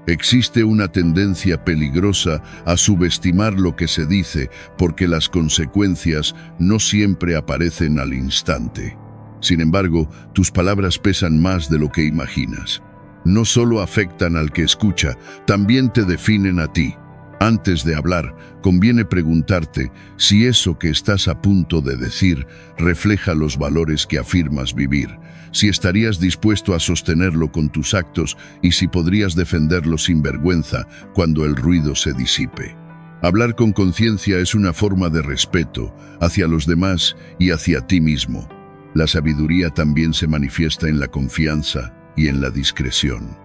Existe una tendencia peligrosa a subestimar lo que se dice porque las consecuencias no siempre aparecen al instante. Sin embargo, tus palabras pesan más de lo que imaginas. No solo afectan al que escucha, también te definen a ti. Antes de hablar, conviene preguntarte si eso que estás a punto de decir refleja los valores que afirmas vivir, si estarías dispuesto a sostenerlo con tus actos y si podrías defenderlo sin vergüenza cuando el ruido se disipe. Hablar con conciencia es una forma de respeto hacia los demás y hacia ti mismo. La sabiduría también se manifiesta en la confianza y en la discreción.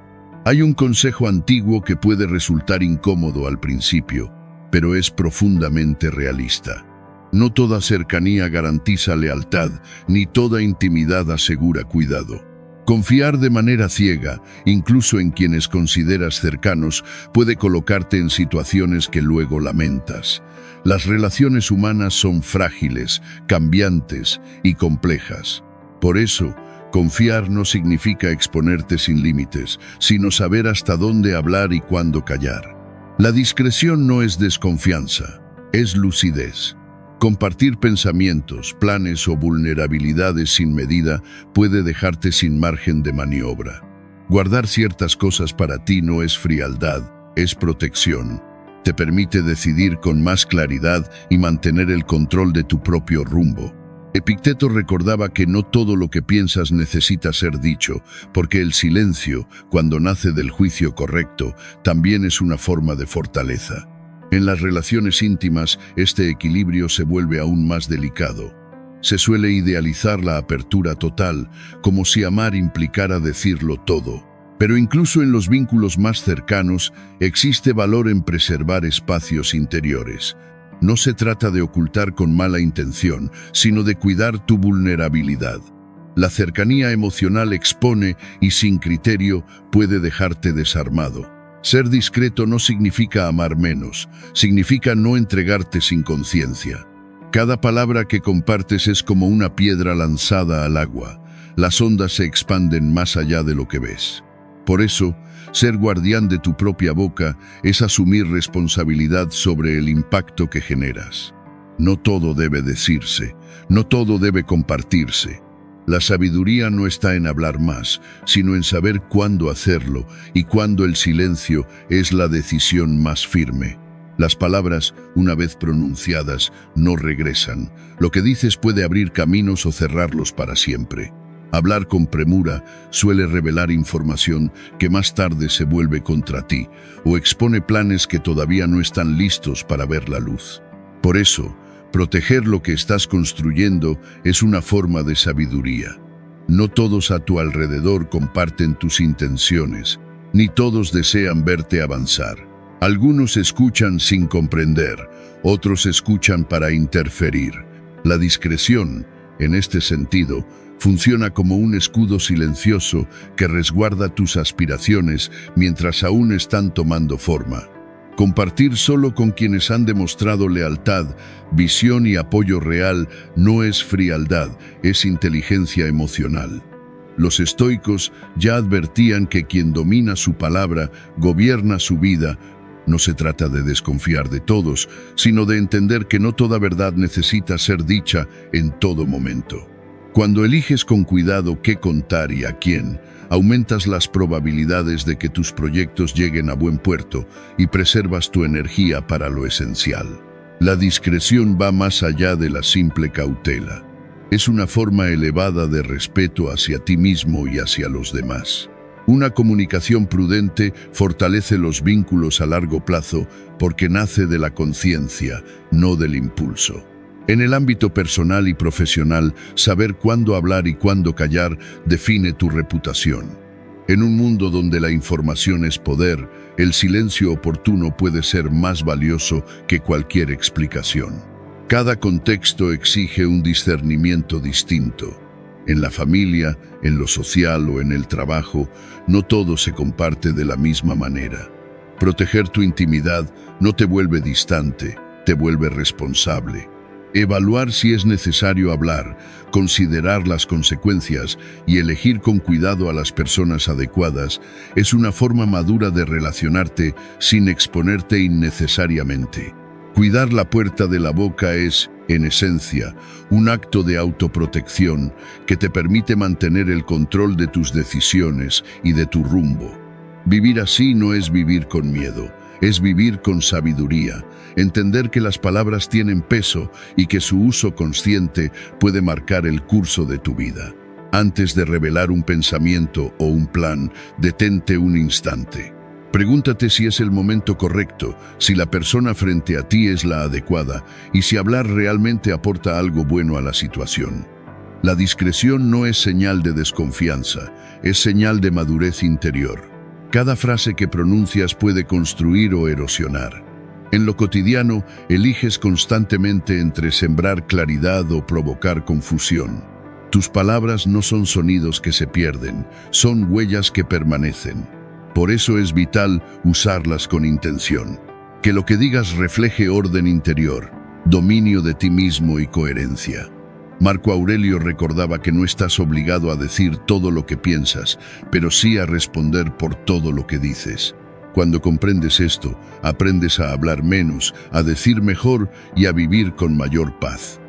Hay un consejo antiguo que puede resultar incómodo al principio, pero es profundamente realista. No toda cercanía garantiza lealtad, ni toda intimidad asegura cuidado. Confiar de manera ciega, incluso en quienes consideras cercanos, puede colocarte en situaciones que luego lamentas. Las relaciones humanas son frágiles, cambiantes y complejas. Por eso, confiar no significa exponerte sin límites, sino saber hasta dónde hablar y cuándo callar. La discreción no es desconfianza, es lucidez. Compartir pensamientos, planes o vulnerabilidades sin medida puede dejarte sin margen de maniobra. Guardar ciertas cosas para ti no es frialdad, es protección. Te permite decidir con más claridad y mantener el control de tu propio rumbo. Epicteto recordaba que no todo lo que piensas necesita ser dicho, porque el silencio, cuando nace del juicio correcto, también es una forma de fortaleza. En las relaciones íntimas, este equilibrio se vuelve aún más delicado. Se suele idealizar la apertura total, como si amar implicara decirlo todo. Pero incluso en los vínculos más cercanos, existe valor en preservar espacios interiores. No se trata de ocultar con mala intención, sino de cuidar tu vulnerabilidad. La cercanía emocional expone y sin criterio puede dejarte desarmado. Ser discreto no significa amar menos, significa no entregarte sin conciencia. Cada palabra que compartes es como una piedra lanzada al agua. Las ondas se expanden más allá de lo que ves. Por eso, ser guardián de tu propia boca es asumir responsabilidad sobre el impacto que generas. No todo debe decirse, no todo debe compartirse. La sabiduría no está en hablar más, sino en saber cuándo hacerlo y cuándo el silencio es la decisión más firme. Las palabras, una vez pronunciadas, no regresan. Lo que dices puede abrir caminos o cerrarlos para siempre. Hablar con premura suele revelar información que más tarde se vuelve contra ti o expone planes que todavía no están listos para ver la luz. Por eso, proteger lo que estás construyendo es una forma de sabiduría. No todos a tu alrededor comparten tus intenciones, ni todos desean verte avanzar. Algunos escuchan sin comprender, otros escuchan para interferir. La discreción, en este sentido, funciona como un escudo silencioso que resguarda tus aspiraciones mientras aún están tomando forma. Compartir solo con quienes han demostrado lealtad, visión y apoyo real no es frialdad, es inteligencia emocional. Los estoicos ya advertían que quien domina su palabra gobierna su vida. No se trata de desconfiar de todos, sino de entender que no toda verdad necesita ser dicha en todo momento. Cuando eliges con cuidado qué contar y a quién, aumentas las probabilidades de que tus proyectos lleguen a buen puerto y preservas tu energía para lo esencial. La discreción va más allá de la simple cautela. Es una forma elevada de respeto hacia ti mismo y hacia los demás. Una comunicación prudente fortalece los vínculos a largo plazo porque nace de la conciencia, no del impulso. En el ámbito personal y profesional, saber cuándo hablar y cuándo callar define tu reputación. En un mundo donde la información es poder, el silencio oportuno puede ser más valioso que cualquier explicación. Cada contexto exige un discernimiento distinto. En la familia, en lo social o en el trabajo, no todo se comparte de la misma manera. Proteger tu intimidad no te vuelve distante, te vuelve responsable. Evaluar si es necesario hablar, considerar las consecuencias y elegir con cuidado a las personas adecuadas es una forma madura de relacionarte sin exponerte innecesariamente. Cuidar la puerta de la boca es, en esencia, un acto de autoprotección que te permite mantener el control de tus decisiones y de tu rumbo. Vivir así no es vivir con miedo, es vivir con sabiduría, entender que las palabras tienen peso y que su uso consciente puede marcar el curso de tu vida. Antes de revelar un pensamiento o un plan, detente un instante. Pregúntate si es el momento correcto, si la persona frente a ti es la adecuada y si hablar realmente aporta algo bueno a la situación. La discreción no es señal de desconfianza, es señal de madurez interior. Cada frase que pronuncias puede construir o erosionar. En lo cotidiano, eliges constantemente entre sembrar claridad o provocar confusión. Tus palabras no son sonidos que se pierden, son huellas que permanecen. Por eso es vital usarlas con intención. Que lo que digas refleje orden interior, dominio de ti mismo y coherencia. Marco Aurelio recordaba que no estás obligado a decir todo lo que piensas, pero sí a responder por todo lo que dices. Cuando comprendes esto, aprendes a hablar menos, a decir mejor y a vivir con mayor paz.